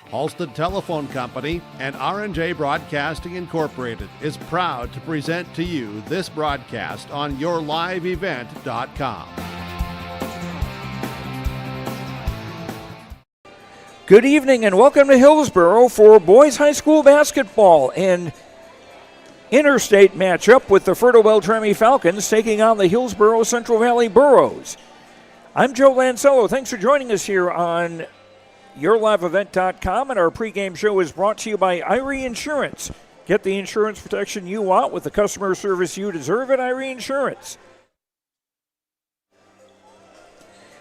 Halstead Telephone Company and R&J Broadcasting Incorporated is proud to present to you this broadcast on yourliveevent.com. Good evening and welcome to Hillsboro for boys high school basketball and interstate matchup with the Fertile-Beltrami Falcons taking on the Hillsboro Central Valley Burros. I'm Joe Lancello. Thanks for joining us here on yourliveevent.com, and our pregame show is brought to you by Irie Insurance. Get the insurance protection you want with the customer service you deserve at Irie Insurance.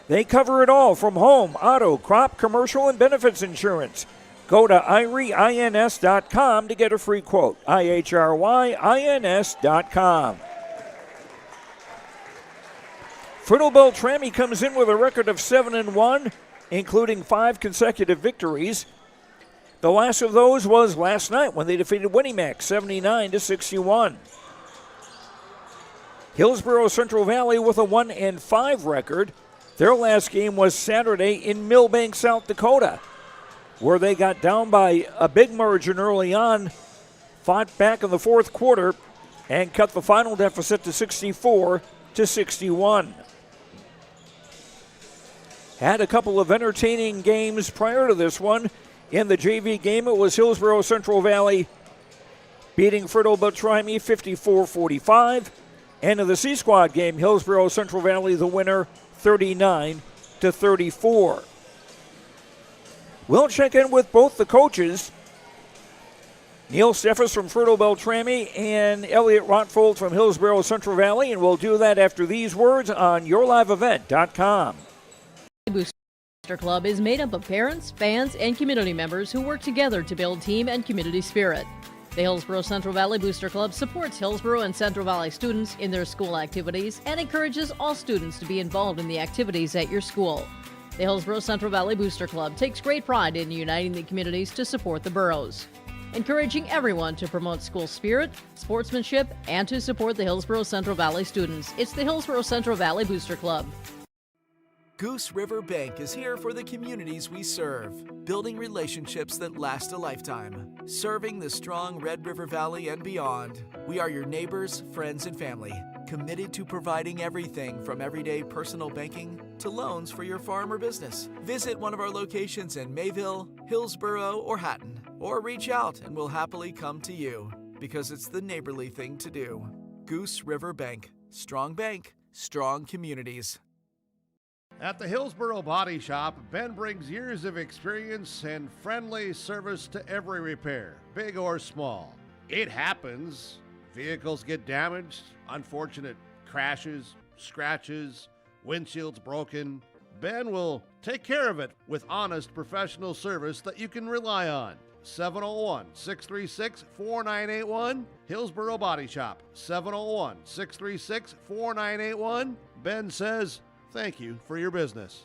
They cover it all from home, auto, crop, commercial, and benefits insurance. Go to IRIEINS.com to get a free quote. IHRYINS.com. Fertile-Beltrami comes in with a record of 7-1, including 5 consecutive victories. The last of those was last night when they defeated Winnimac 79-61. Hillsboro Central Valley with a 1-5 record. Their last game was Saturday in Millbank, South Dakota, where they got down by a big margin early on, fought back in the fourth quarter, and cut the final deficit to 64-61. Had a couple of entertaining games prior to this one. In the JV game, it was Hillsboro Central Valley beating Fertile-Beltrami 54-45. And in the C-Squad game, Hillsboro Central Valley the winner 39-34. We'll check in with both the coaches, Neil Steffes from Fertile-Beltrami and Elliot Rotfold from Hillsboro Central Valley, and we'll do that after these words on yourliveevent.com. Booster Club is made up of parents, fans, and community members who work together to build team and community spirit. The Hillsboro Central Valley Booster Club supports Hillsboro and Central Valley students in their school activities and encourages all students to be involved in the activities at your school. The Hillsboro Central Valley Booster Club takes great pride in uniting the communities to support the boroughs, encouraging everyone to promote school spirit, sportsmanship, and to support the Hillsboro Central Valley students. It's the Hillsboro Central Valley Booster Club. Goose River Bank is here for the communities we serve, building relationships that last a lifetime. Serving the strong Red River Valley and beyond, we are your neighbors, friends, and family, committed to providing everything from everyday personal banking to loans for your farm or business. Visit one of our locations in Mayville, Hillsboro, or Hatton, or reach out and we'll happily come to you, because it's the neighborly thing to do. Goose River Bank, strong communities. At the Hillsboro Body Shop, Ben brings years of experience and friendly service to every repair, big or small. It happens. Vehicles get damaged, unfortunate crashes, scratches, windshields broken. Ben will take care of it with honest professional service that you can rely on. 701-636-4981, Hillsboro Body Shop, 701-636-4981. Ben says, thank you for your business.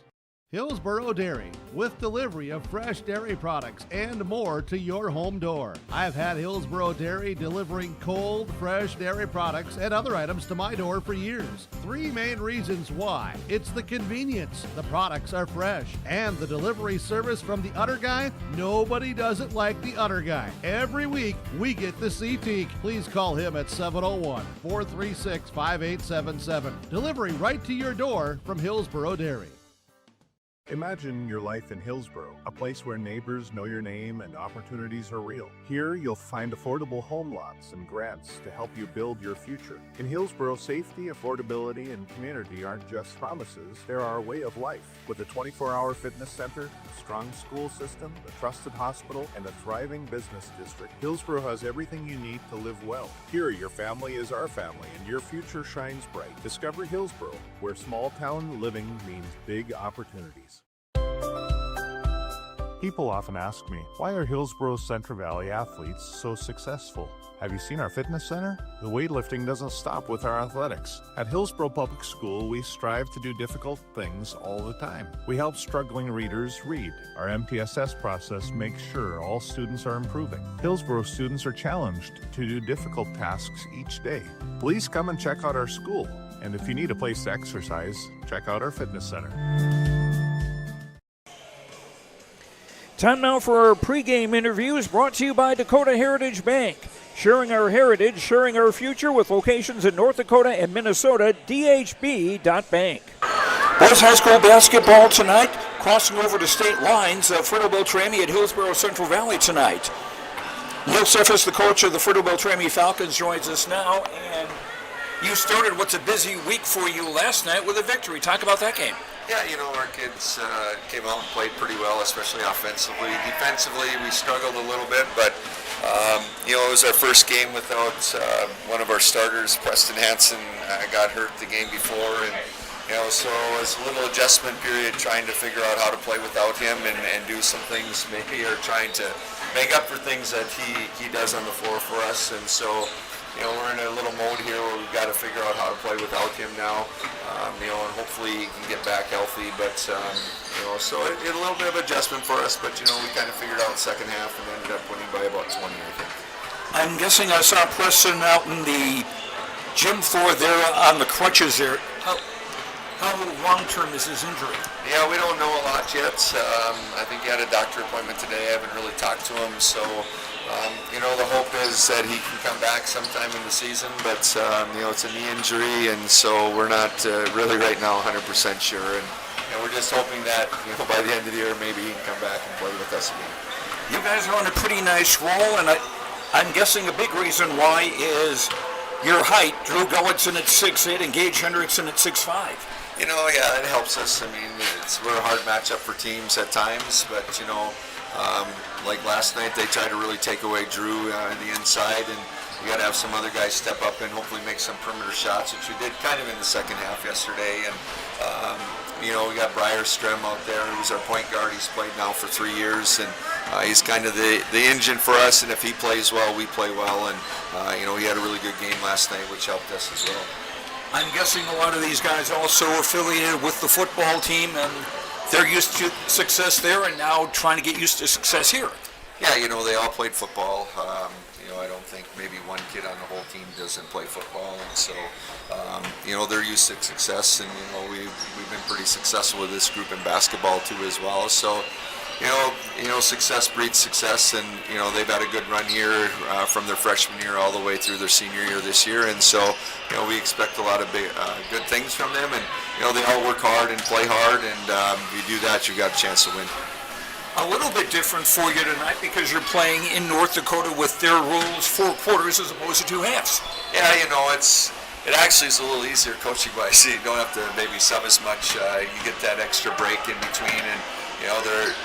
Hillsboro Dairy, with delivery of fresh dairy products and more to your home door. I've had Hillsboro Dairy delivering cold, fresh dairy products and other items to my door for years. 3 main reasons why. It's the convenience, the products are fresh, and the delivery service from the Udder Guy. Nobody does it like the Udder Guy. Every week, we get to see Teak. Please call him at 701-436-5877. Delivery right to your door from Hillsboro Dairy. Imagine your life in Hillsboro, a place where neighbors know your name and opportunities are real. Here, you'll find affordable home lots and grants to help you build your future. In Hillsboro, safety, affordability, and community aren't just promises, they're our way of life. With a 24-hour fitness center, a strong school system, a trusted hospital, and a thriving business district, Hillsboro has everything you need to live well. Here, your family is our family, and your future shines bright. Discover Hillsboro, where small-town living means big opportunities. People often ask me, why are Hillsboro Central Valley athletes so successful? Have you seen our fitness center? The weightlifting doesn't stop with our athletics. At Hillsboro Public School, we strive to do difficult things all the time. We help struggling readers read. Our MTSS process makes sure all students are improving. Hillsboro students are challenged to do difficult tasks each day. Please come and check out our school. And if you need a place to exercise, check out our fitness center. Time now for our pregame interviews brought to you by Dakota Heritage Bank. Sharing our heritage, sharing our future with locations in North Dakota and Minnesota, dhb.bank. Boys High School basketball tonight, crossing over to state lines. Fertile-Beltrami at Hillsboro Central Valley tonight. Neil Cephas, the coach of the Fertile-Beltrami Falcons, joins us now. And you started what's a busy week for you last night with a victory. Talk about that game. Yeah, our kids came out and played pretty well, especially offensively. Defensively, we struggled a little bit, but it was our first game without one of our starters. Preston Hansen got hurt the game before, and so it was a little adjustment period trying to figure out how to play without him and do some things maybe, or trying to make up for things that he does on the floor for us. And so we're in a little mode here where we've got to figure out how to play without him now, and hopefully he can get back healthy. But, so it a little bit of adjustment for us, but, we kind of figured out the second half and ended up winning by about 20, I think. I'm guessing I saw Preston out in the gym floor there on the crutches there. How long-term is his injury? Yeah, we don't know a lot yet. I think he had a doctor appointment today. I haven't really talked to him, so... the hope is that he can come back sometime in the season, but, it's a knee injury, and so we're not really right now 100% sure, and we're just hoping that, by the end of the year, maybe he can come back and play with us again. You guys are on a pretty nice roll, and I'm guessing a big reason why is your height. Drew Gullickson at 6'8", and Gage Hendrickson at 6'5". Yeah, it helps us. We're a hard matchup for teams at times, but, like last night, they tried to really take away Drew in the inside, and we got to have some other guys step up and hopefully make some perimeter shots, which we did kind of in the second half yesterday. And we got Briar Strem out there, who's our point guard. He's played now for 3 years, and he's kind of the engine for us. And if he plays well, we play well. And he had a really good game last night, which helped us as well. I'm guessing a lot of these guys also affiliated with the football team, and they're used to success there and now trying to get used to success here. Yeah, they all played football. I don't think maybe one kid on the whole team doesn't play football, and so they're used to success, and we've been pretty successful with this group in basketball too as well. So success breeds success, and they've had a good run here from their freshman year all the way through their senior year this year, and so we expect a lot of good things from them, and they all work hard and play hard, and if you do that, you've got a chance to win. A little bit different for you tonight because you're playing in North Dakota with their rules, 4 quarters as opposed to 2 halves. Yeah, it actually is a little easier coaching wise. You don't have to maybe sub as much. You get that extra break in between, and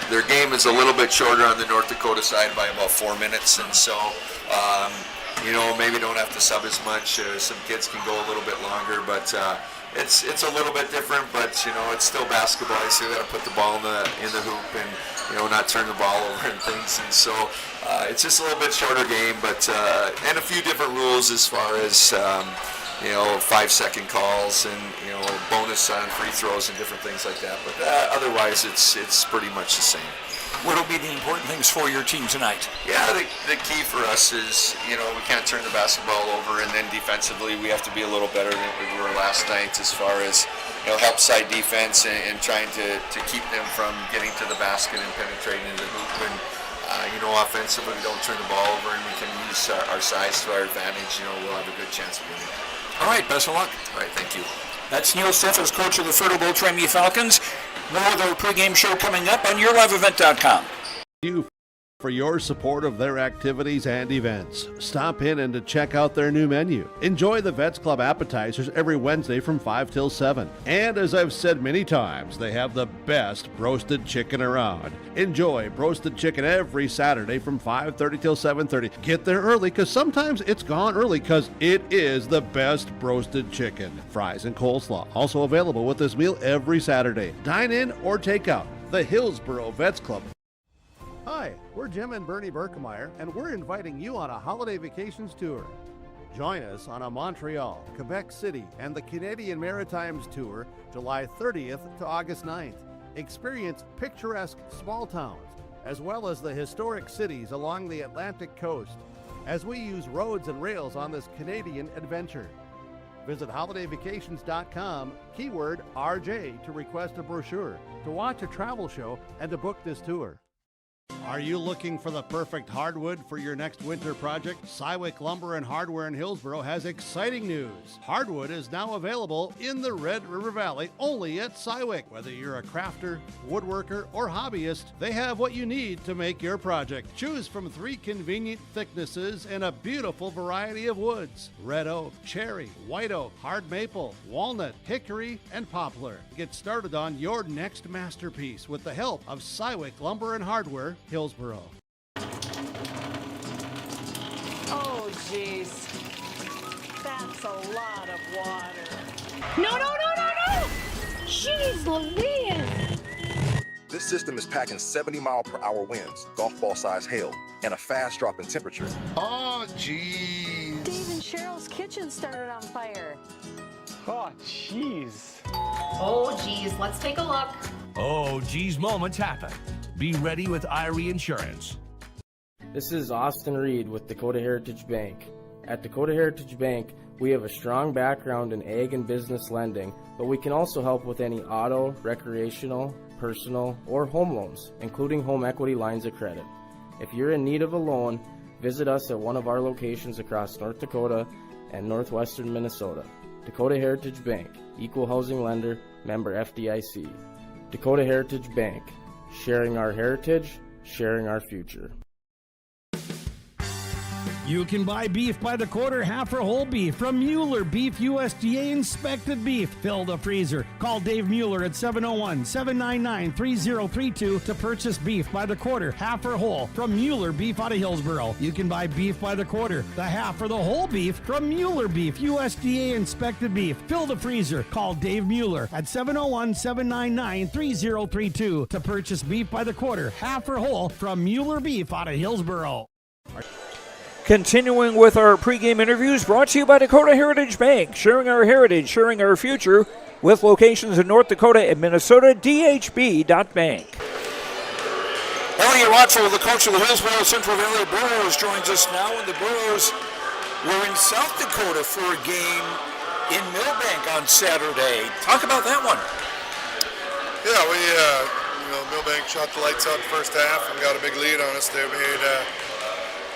their game is a little bit shorter on the North Dakota side by about 4 minutes, and so maybe don't have to sub as much. Some kids can go a little bit longer, but it's a little bit different. But it's still basketball. So you got to put the ball in the hoop and not turn the ball over and things. And so it's just a little bit shorter game, but and a few different rules as far as 5-second calls and bonus on free throws and different things like that. But otherwise, it's pretty much the same. What will be the important things for your team tonight? Yeah, the key for us is, we can't turn the basketball over, and then defensively we have to be a little better than we were last night as far as, help side defense and trying to keep them from getting to the basket and penetrating into the hoop. And, offensively we don't turn the ball over and we can use our size to our advantage, we'll have a good chance of winning. All right, best of luck. All right, thank you. That's Neil Cephas, coach of the Fertile-Beltrami Falcons. More of their pregame show coming up on YourLiveEvent.com. You for your support of their activities and events. Stop in and to check out their new menu. Enjoy the Vets Club appetizers every Wednesday from 5 till 7. And as I've said many times, they have the best roasted chicken around. Enjoy roasted chicken every Saturday from 5:30 till 7:30. Get there early because sometimes it's gone early because it is the best roasted chicken. Fries and coleslaw also available with this meal every Saturday. Dine in or take out. The Hillsboro Vets Club. Hi, we're Jim and Bernie Berkemeyer, and we're inviting you on a holiday vacations tour. Join us on a Montreal, Quebec City, and the Canadian Maritimes tour, July 30th to August 9th. Experience picturesque small towns, as well as the historic cities along the Atlantic coast, as we use roads and rails on this Canadian adventure. Visit holidayvacations.com, keyword RJ, to request a brochure, to watch a travel show, and to book this tour. Are you looking for the perfect hardwood for your next winter project? Cywick Lumber and Hardware in Hillsboro has exciting news. Hardwood is now available in the Red River Valley only at Cywick. Whether you're a crafter, woodworker, or hobbyist, they have what you need to make your project. Choose from 3 convenient thicknesses and a beautiful variety of woods: red oak, cherry, white oak, hard maple, walnut, hickory, and poplar. Get started on your next masterpiece with the help of Cywick Lumber and Hardware, Hillsboro. Oh, jeez. That's a lot of water. No! Jeez Louise! This system is packing 70-mile-per-hour winds, golf ball-sized hail, and a fast drop in temperature. Oh, jeez. Dave and Cheryl's kitchen started on fire. Oh, jeez. Oh, geez, let's take a look. Oh, geez, moments happen. Be ready with Irie Insurance. This is Austin Reed with Dakota Heritage Bank. At Dakota Heritage Bank, we have a strong background in ag and business lending, but we can also help with any auto, recreational, personal, or home loans, including home equity lines of credit. If you're in need of a loan, visit us at one of our locations across North Dakota and northwestern Minnesota. Dakota Heritage Bank, equal housing lender, member FDIC. Dakota Heritage Bank, sharing our heritage, sharing our future. You can buy beef by the quarter, half or whole beef from Mueller Beef, USDA inspected beef. Fill the freezer. Call Dave Mueller at 701-799-3032 to purchase beef by the quarter, half or whole from Mueller Beef out of Hillsboro. You can buy beef by the quarter, the half or the whole beef from Mueller Beef, USDA inspected beef. Fill the freezer. Call Dave Mueller at 701-799-3032 to purchase beef by the quarter, half or whole from Mueller Beef out of Hillsboro. Continuing with our pregame interviews, brought to you by Dakota Heritage Bank, sharing our heritage, sharing our future, with locations in North Dakota and Minnesota, dhb.bank. Elliot Watford, the coach of the Hillsboro Central Valley Burros, joins us now, and the Burros were in South Dakota for a game in Millbank on Saturday. Talk about that one. Yeah, we, Millbank shot the lights out the first half and got a big lead on us. They made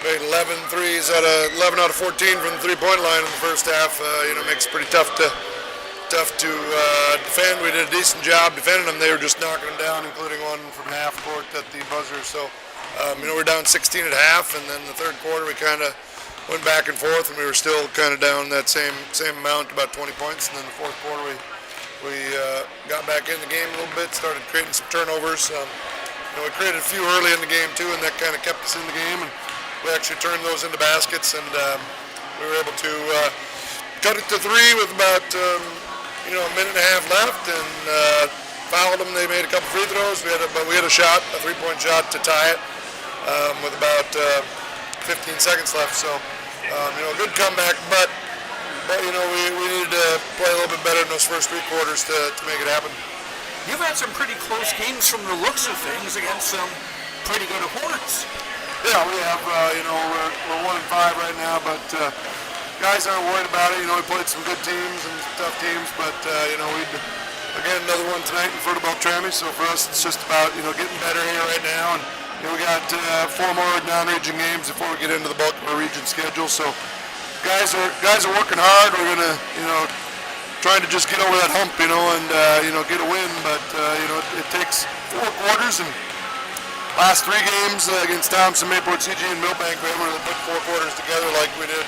11 threes out of 11 out of 14 from the three-point line in the first half. Makes it pretty tough to defend. We did a decent job defending them. They were just knocking them down, including one from half court at the buzzer. So, we're down 16 at half, and then the third quarter we kind of went back and forth, and we were still kind of down that same amount, about 20 points. And then the fourth quarter we got back in the game a little bit, started creating some turnovers. We created a few early in the game too, and that kind of kept us in the game. And we actually turned those into baskets, and we were able to cut it to three with about a minute and a half left, and fouled them. They made a couple free throws. We had a shot, a three-point shot to tie it with about 15 seconds left. So, good comeback, but we needed to play a little bit better in those first three quarters to make it happen. You've had some pretty close games from the looks of things against some pretty good opponents. Yeah, we have, we're 1-5 right now, but guys aren't worried about it. We played some good teams and tough teams, but, again, another one tonight in Fertile-Beltrami, so for us it's just about, getting better here right now, and we got 4 more non-region games before we get into the bulk of our region schedule, so guys are working hard. We're going to, trying to just get over that hump, and, get a win, but, it takes 4 quarters, and last 3 games against Thompson, Mayport, CG, and Millbank, we were able to put 4 quarters together like we did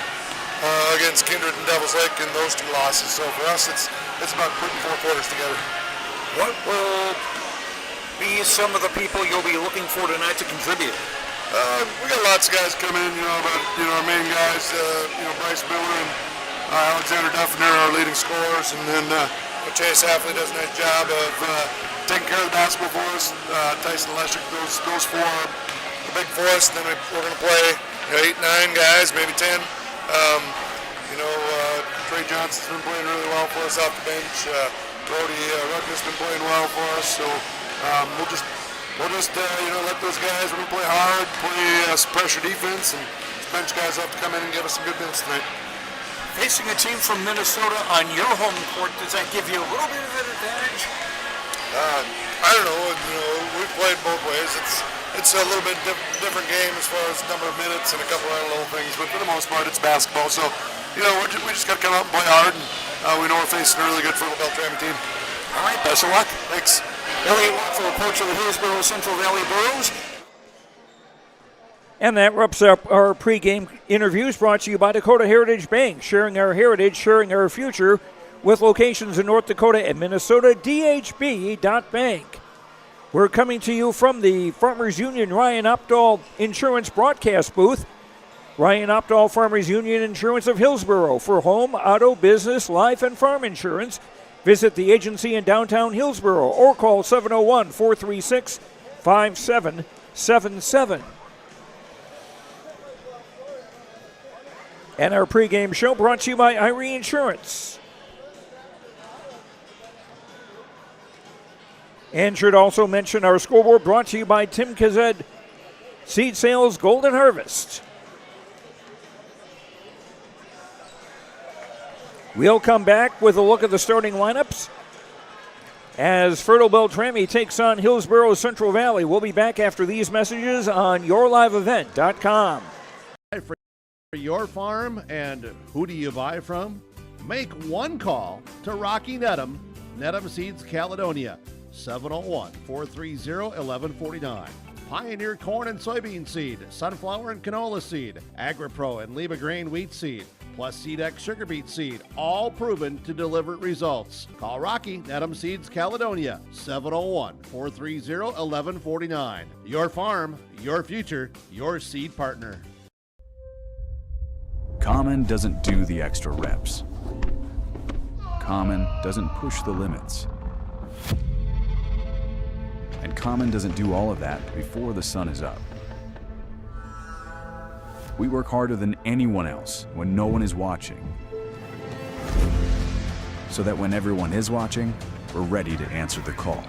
against Kindred and Devils Lake in those 2 losses. So for us, it's about putting 4 quarters together. What will be some of the people you'll be looking for tonight to contribute? We got lots of guys coming in, our main guys, Bryce Miller and Alexander Duffner, our leading scorers, and then Chase Hafley does a nice job of taking care of the basketball for us. Tyson Leshik, those 4 big for us. Then we're going to play 8, 9 guys, maybe 10. Trey Johnson's been playing really well for us off the bench. Brody Rutgers been playing well for us. So we'll just let those guys. We're going to play hard, play some pressure defense, and bench guys have to come in and give us some good minutes tonight. Facing a team from Minnesota on your home court, does that give you a little bit of an advantage? I don't know. We've played both ways. It's a little bit different game as far as number of minutes and a couple of little things, but for the most part, it's basketball. So, we just got to come out and play hard, and we know we're facing a really good Fertile-Beltrami team. All right, best of luck. Thanks. Elliot Watford, coach of the Hillsboro Central Valley Burros. And that wraps up our pregame interviews brought to you by Dakota Heritage Bank, sharing our heritage, sharing our future, with locations in North Dakota and Minnesota, dhb.bank. We're coming to you from the Farmers Union Ryan Opdahl Insurance broadcast booth. Ryan Opdahl Farmers Union Insurance of Hillsboro for home, auto, business, life, and farm insurance. Visit the agency in downtown Hillsboro or call 701-436-5777. And our pregame show brought to you by Irie Insurance. And should also mention our scoreboard brought to you by Tim Kazed, Seed Sales Golden Harvest. We'll come back with a look at the starting lineups as Fertile-Beltrami takes on Hillsboro Central Valley. We'll be back after these messages on yourliveevent.com. For your farm, and who do you buy from? Make one call to Rocky Nedham, Nedham Seeds Caledonia, 701-430-1149. Pioneer corn and soybean seed, sunflower and canola seed, AgriPro and Liba grain wheat seed, plus SeedX sugar beet seed, all proven to deliver results. Call Rocky Nedham Seeds Caledonia, 701-430-1149. Your farm, your future, your seed partner. Common doesn't do the extra reps. Common doesn't push the limits. And Common doesn't do all of that before the sun is up. We work harder than anyone else when no one is watching, so that when everyone is watching, we're ready to answer the call.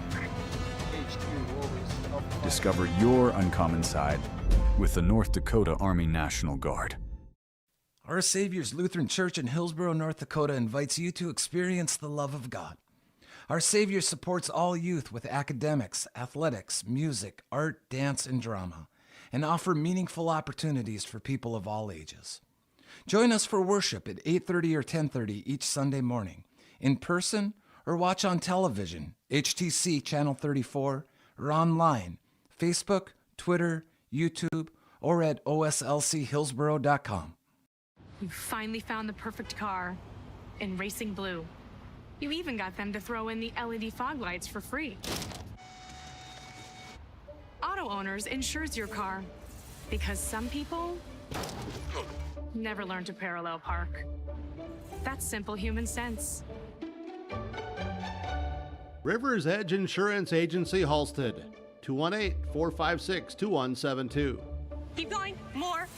Discover your uncommon side with the North Dakota Army National Guard. Our Savior's Lutheran Church in Hillsboro, North Dakota invites you to experience the love of God. Our Savior supports all youth with academics, athletics, music, art, dance, and drama, and offer meaningful opportunities for people of all ages. Join us for worship at 8:30 or 10:30 each Sunday morning, in person or watch on television, HTC Channel 34, or online, Facebook, Twitter, YouTube, or at oslchillsboro.com. You finally found the perfect car in racing blue. You even got them to throw in the LED fog lights for free. Auto Owners insures your car because some people never learn to parallel park. That's simple human sense. River's Edge Insurance Agency, Halstead, 218-456-2172. Keep going, more.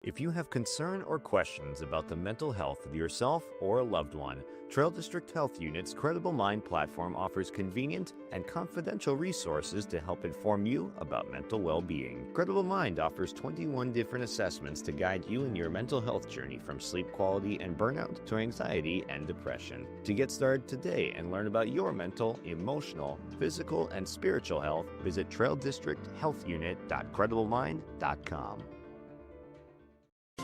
If you have concern or questions about the mental health of yourself or a loved one, Trail District Health Unit's Credible Mind platform offers convenient and confidential resources to help inform you about mental well-being. Credible Mind offers 21 different assessments to guide you in your mental health journey, from sleep quality and burnout to anxiety and depression. To get started today and learn about your mental, emotional, physical, and spiritual health, visit traildistricthealthunit.crediblemmind.com.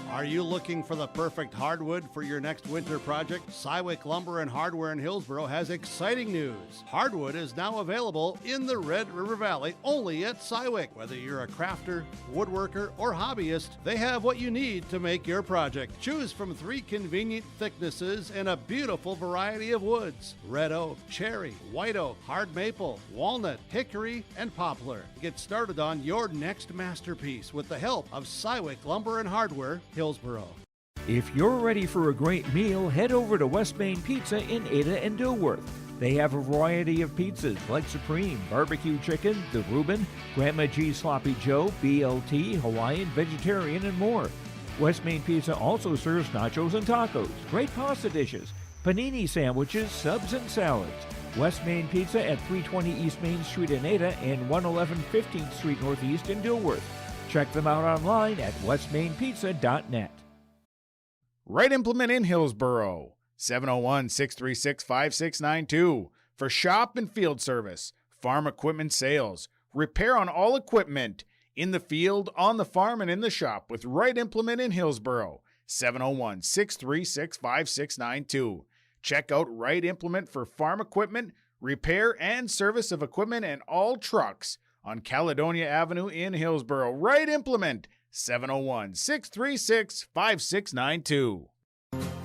Are you looking for the perfect hardwood for your next winter project? Cywick Lumber and Hardware in Hillsboro has exciting news. Hardwood is now available in the Red River Valley only at Cywick. Whether you're a crafter, woodworker, or hobbyist, they have what you need to make your project. Choose from 3 convenient thicknesses and a beautiful variety of woods: red oak, cherry, white oak, hard maple, walnut, hickory, and poplar. Get started on your next masterpiece with the help of Cywick Lumber and Hardware, Hillsboro. If you're ready for a great meal, head over to West Main Pizza in Ada and Dilworth. They have a variety of pizzas like Supreme, Barbecue Chicken, The Reuben, Grandma G Sloppy Joe, BLT, Hawaiian, Vegetarian, and more. West Main Pizza also serves nachos and tacos, great pasta dishes, panini sandwiches, subs, and salads. West Main Pizza at 320 East Main Street in Ada and 111 15th Street Northeast in Dilworth. Check them out online at westmainpizza.net. Right Implement in Hillsboro, 701-636-5692 for shop and field service, farm equipment sales, repair on all equipment in the field, on the farm, and in the shop with Right Implement in Hillsboro, 701-636-5692. Check out Right Implement for farm equipment, repair and service of equipment and all trucks on Caledonia Avenue in Hillsboro. Right Implement, 701-636-5692.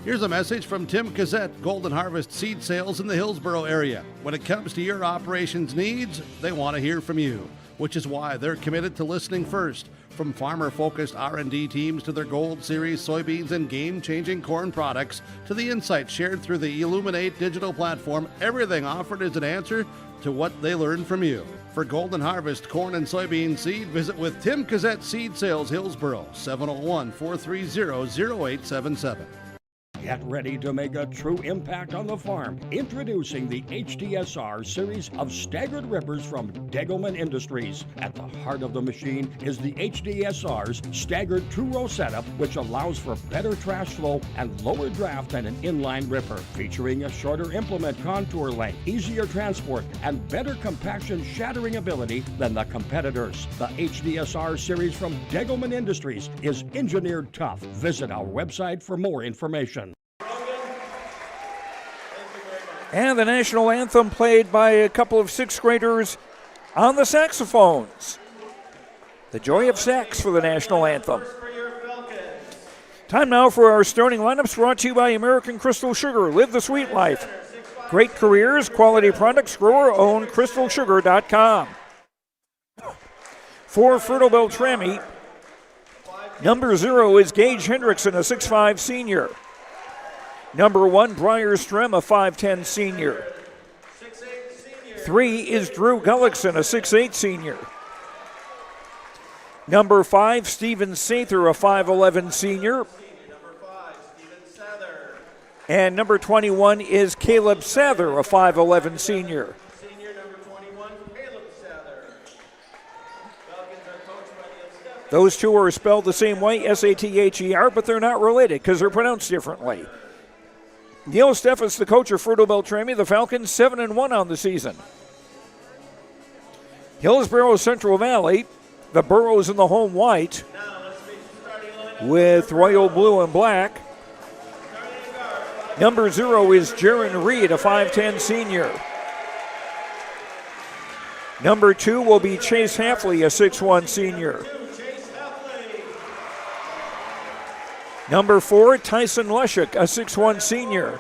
Here's a message from Tim Cassette, Golden Harvest Seed Sales in the Hillsboro area. When it comes to your operations needs, they want to hear from you, which is why they're committed to listening first. From farmer-focused R&D teams to their Gold Series soybeans and game-changing corn products to the insights shared through the Illuminate digital platform, everything offered is an answer to what they learned from you. For Golden Harvest corn and soybean seed, visit with Tim Cassette Seed Sales Hillsboro, 701-430-0877. Get ready to make a true impact on the farm. Introducing the HDSR series of staggered rippers from Degelman Industries. At the heart of the machine is the HDSR's staggered two-row setup, which allows for better trash flow and lower draft than an inline ripper. Featuring a shorter implement contour length, easier transport, and better compaction shattering ability than the competitors. The HDSR series from Degelman Industries is engineered tough. Visit our website for more information. And the national anthem played by a couple of sixth graders on the saxophones. The joy of sax for the national anthem. Time now for our starting lineups, brought to you by American Crystal Sugar. Live the sweet life. Great careers, quality products, grower-owned, crystalsugar.com. For Fertile-Beltrami, number 0 is Gage Hendrickson, a 6'5 senior. Number 1, Briar Strem, a 5'10 senior. 3 is Drew Gullickson, a 6'8 senior. Number 5, Steven Sather, a 5'11 senior. And number 21 is Caleb Sather, a 5'11 senior. Those two are spelled the same way, S-A-T-H-E-R, but they're not related because they're pronounced differently. Neil Steffes, the coach of Fertile-Beltrami, the Falcons 7-1 on the season. Hillsboro Central Valley, the Burros in the home white with royal blue and black. Number 0 is Jaron Reed, a 5'10 senior. Number 2 will be Chase Hafley, a 6'1 senior. Number 4, Tyson Leshik, a 6'1 senior.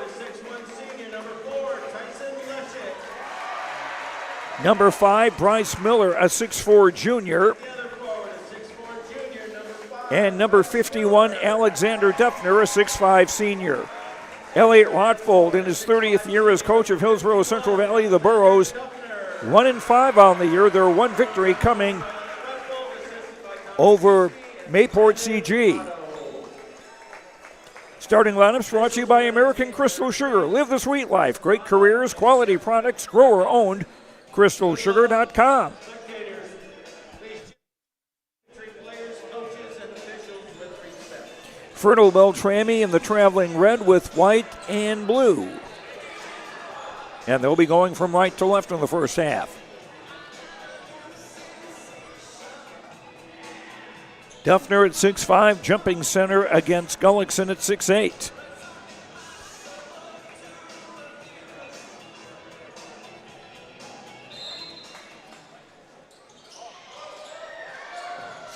Number 5, Bryce Miller, a 6'4 junior. And number 51, Alexander Duffner, a 6'5 senior. Elliot Rotfold, in his 30th year as coach of Hillsboro Central Valley, the Burros, 1-5 on the year. Their one victory coming over Mayport CG. Starting lineups brought to you by American Crystal Sugar. Live the sweet life. Great careers, quality products, grower-owned. crystalsugar.com. Fertile-Beltrami in the traveling red with white and blue. And they'll be going from right to left in the first half. Duffner at 6'5", jumping center against Gullickson at 6'8".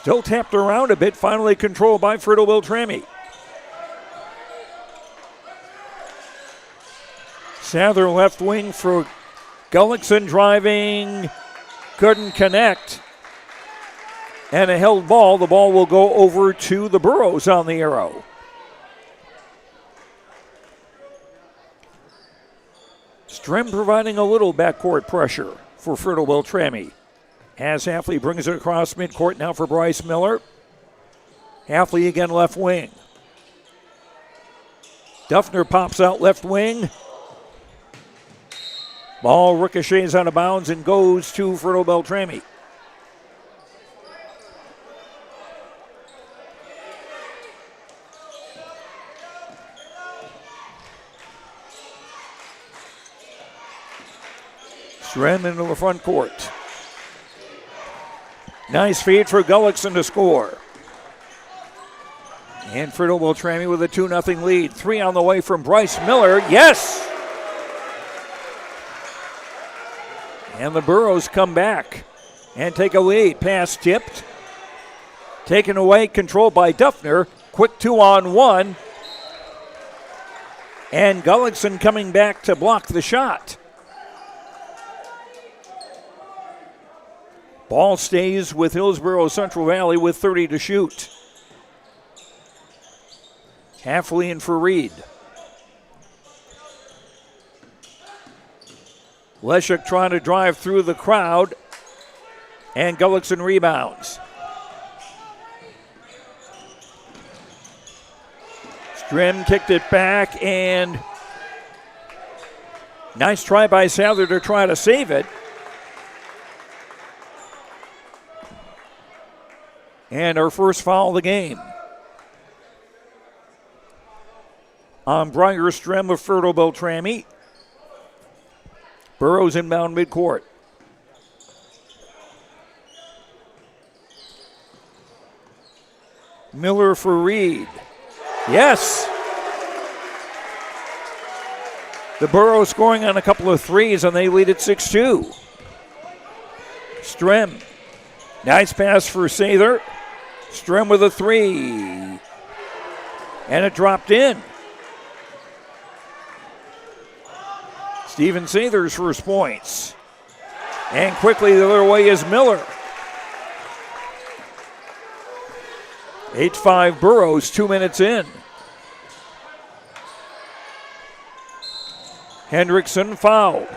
Still tapped around a bit, finally controlled by Fertile-Beltrami. Sather left wing for Gullickson, driving, couldn't connect. And a held ball. The ball will go over to the Burros on the arrow. Strem providing a little backcourt pressure for Fertile-Beltrami. As Halfley brings it across midcourt now for Bryce Miller. Halfley again left wing. Duffner pops out left wing. Ball ricochets out of bounds and goes to Fertile-Beltrami. Strem into the front court. Nice feed for Gullickson to score. And Fertile-Beltrami with a 2-0 lead. 3 on the way from Bryce Miller. Yes! And the Burros come back and take a lead. Pass tipped. Taken away, controlled by Duffner. Quick 2-on-1. And Gullickson coming back to block the shot. Ball stays with Hillsboro Central Valley with 30 to shoot. Halfley in for Reed. Leshek trying to drive through the crowd. And Gullickson rebounds. Strem kicked it back, and nice try by Sadler to try to save it. And our first foul of the game on Briar Strem of Fertile-Beltrami. Burrows inbound midcourt. Miller for Reed. Yes! The Burrows scoring on a couple of threes, and they lead at 6-2. Strem. Nice pass for Sather. Strem with a 3. And it dropped in. Steven Sather's first points. And quickly the other way is Miller. 8-5 Burrows, 2 minutes in. Hendrickson fouled.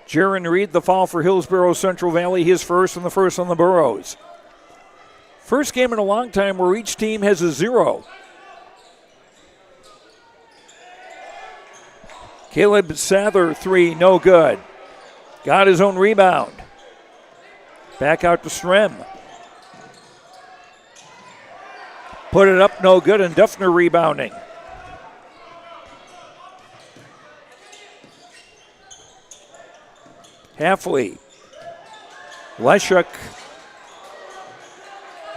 Jaron Reed, the foul for Hillsboro Central Valley, his first and the first on the Burros. First game in a long time where each team has a 0. Caleb Sather, 3, no good. Got his own rebound. Back out to Strem. Put it up, no good, and Duffner rebounding. Halfley. Leshek.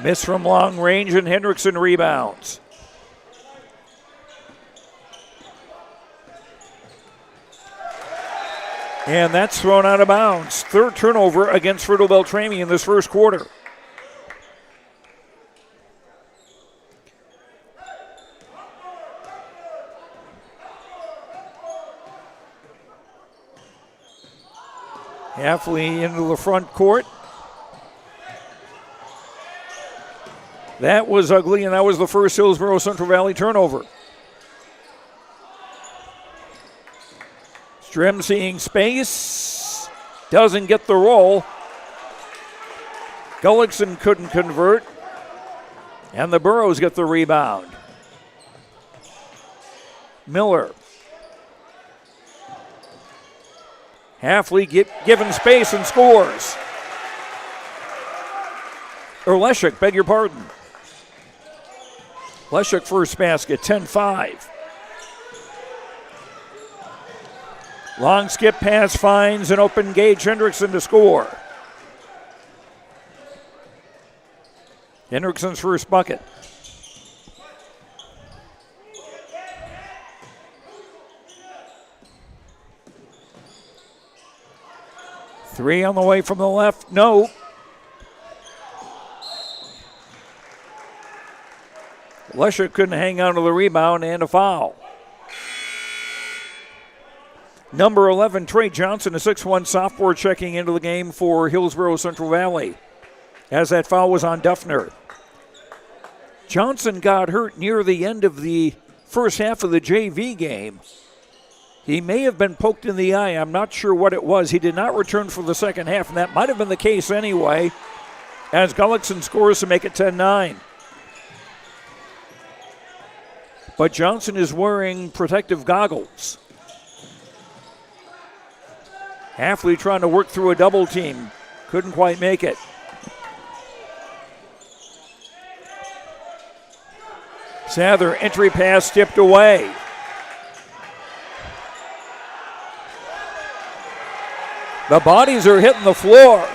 Miss from long range, and Hendrickson rebounds. And that's thrown out of bounds. Third turnover against Fertile-Beltrami in this first quarter. Halfley into the front court. That was ugly, and that was the first Hillsboro Central Valley turnover. Strem seeing space. Doesn't get the roll. Gullickson couldn't convert. And the Burros get the rebound. Miller. Halfley given space and scores. Or Leshek, beg your pardon. Leshek first basket, 10-5. Long skip pass finds an open Gage Hendrickson to score. Hendrickson's first bucket. Three on the way from the left, no. Lesher couldn't hang on to the rebound and a foul. Number 11, Trey Johnson, a 6'1 sophomore, checking into the game for Hillsboro Central Valley, as that foul was on Duffner. Johnson got hurt near the end of the first half of the JV game. He may have been poked in the eye. I'm not sure what it was. He did not return for the second half, and that might have been the case anyway, as Gullickson scores to make it 10-9. But Johnson is wearing protective goggles. Halfley trying to work through a double team. Couldn't quite make it. Sather, entry pass tipped away. The bodies are hitting the floor.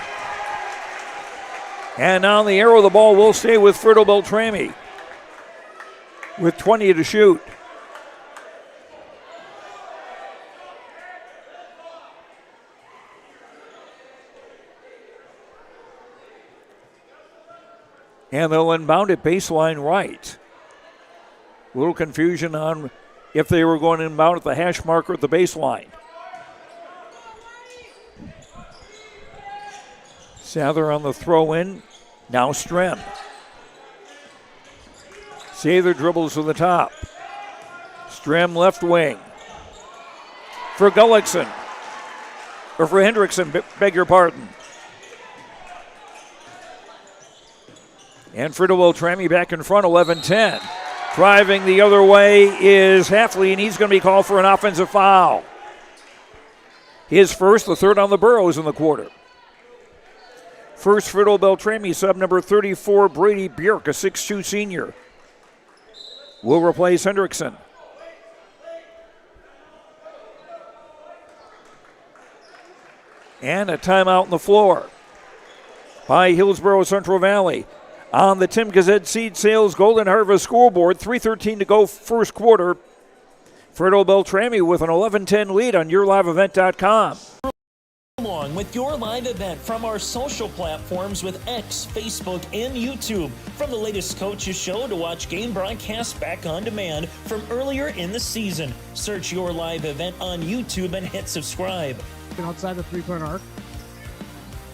And on the arrow, the ball will stay with Fertile-Beltrami with 20 to shoot. And they'll inbound it baseline right. A little confusion on if they were going to inbound at the hash marker at the baseline. Sather on the throw-in. Now Strem. Sather dribbles to the top. Strem left wing. For Gullickson. Or for Hendrickson, beg your pardon. And Fertile-Beltrami back in front, 11-10. Driving the other way is Halfley, and he's going to be called for an offensive foul. His first, the third on the Burros in the quarter. First, Fertile-Beltrami sub number 34, Brady Bjork, a 6'2 senior, will replace Hendrickson. And a timeout on the floor by Hillsboro Central Valley. On the Tim Gazette Seed Sales Golden Harvest scoreboard, 3:13 to go first quarter. Fertile-Beltrami with an 11-10 lead on YourLiveEvent.com. Along with your live event from our social platforms with X, Facebook, and YouTube. From the latest coaches show to watch game broadcasts back on demand from earlier in the season. Search Your Live Event on YouTube and hit subscribe. Outside the three-point arc.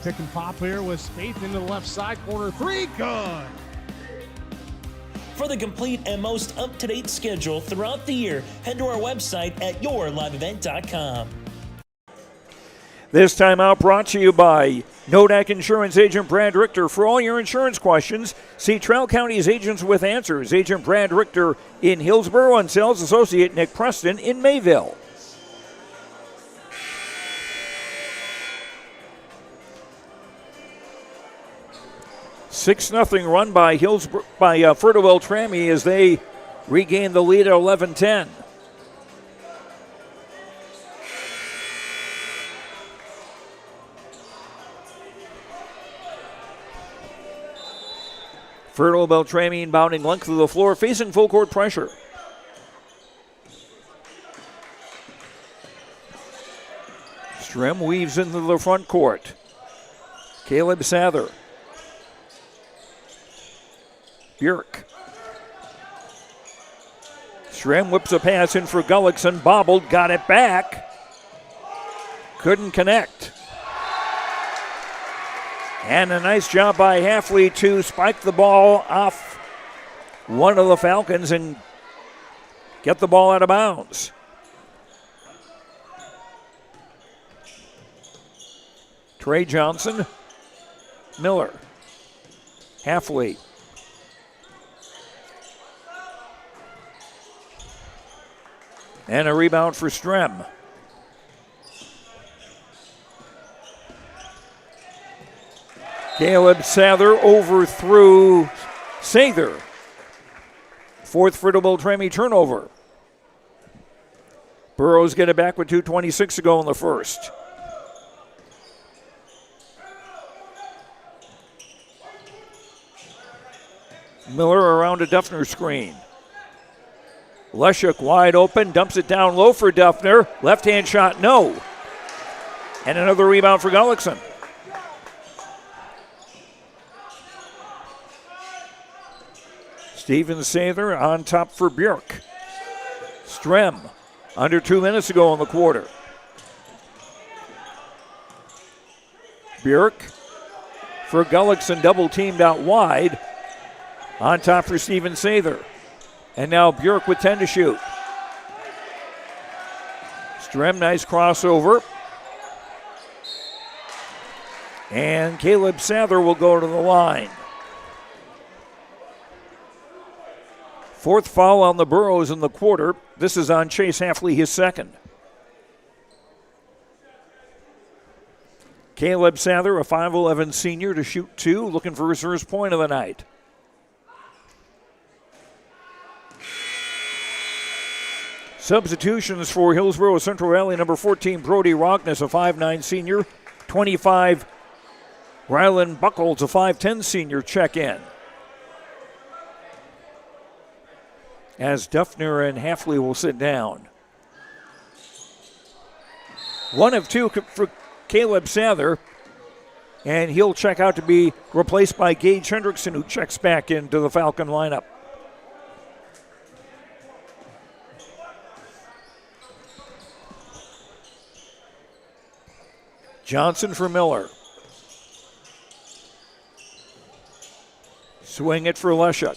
Pick and pop here with Spaeth into the left side corner. Three, good. For the complete and most up-to-date schedule throughout the year, head to our website at YourLiveEvent.com. This timeout brought to you by Nodak Insurance Agent Brad Richter. For all your insurance questions, see Trell County's Agents with Answers. Agent Brad Richter in Hillsboro and Sales Associate Nick Preston in Mayville. 6-0 run by Fertile-Beltrami as they regain the lead at 11-10. Fertile-Beltrami inbounding length of the floor, facing full court pressure. Strem weaves into the front court. Caleb Sather. Bjork. Strem whips a pass in for Gullickson, bobbled, got it back. Couldn't connect. And a nice job by Halfley to spike the ball off one of the Falcons and get the ball out of bounds. Trey Johnson, Miller, Halfley. And a rebound for Strem. Caleb Sather overthrew Sather. Fourth Fertile-Beltrami turnover. Burrows get it back with 2:26 to go in the first. Miller around a Duffner screen. Leshuk wide open, dumps it down low for Duffner. Left-hand shot, no. And another rebound for Gullickson. Steven Sather on top for Bjork. Strem, under 2 minutes to go in the quarter. Bjork for Gullickson, double teamed out wide. On top for Steven Sather. And now Bjork with 10 to shoot. Strem, nice crossover. And Caleb Sather will go to the line. Fourth foul on the Burros in the quarter. This is on Chase Hafley, his second. Caleb Sather, a 5'11 senior, to shoot 2, looking for his first point of the night. Substitutions for Hillsboro Central Valley, number 14, Brody Rogness, a 5'9 senior. 25, Rylan Buckles, a 5'10 senior, check in. As Duffner and Hafley will sit down. 1 of 2 for Caleb Sather, and he'll check out to be replaced by Gage Hendrickson, who checks back into the Falcon lineup. Johnson for Miller. Swing it for Leshuk.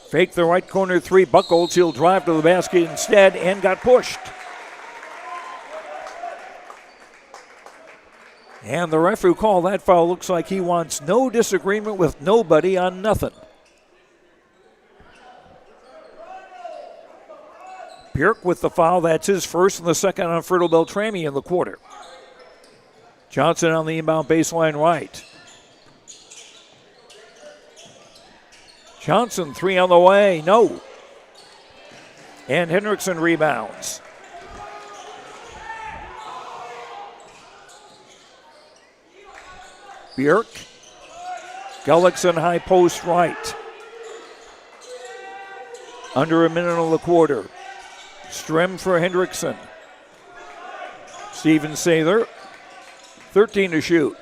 Fake the right corner 3, Buckles. He'll drive to the basket instead and got pushed. And the ref who called that foul looks like he wants no disagreement with nobody on nothing. Bjork with the foul. That's his first and the second on Fertile-Beltrami in the quarter. Johnson on the inbound baseline right. Johnson, 3 on the way, no. And Hendrickson rebounds. Bjork, Gullickson high post right. Under a minute of the quarter. Strem for Hendrickson. Steven Sather, 13 to shoot.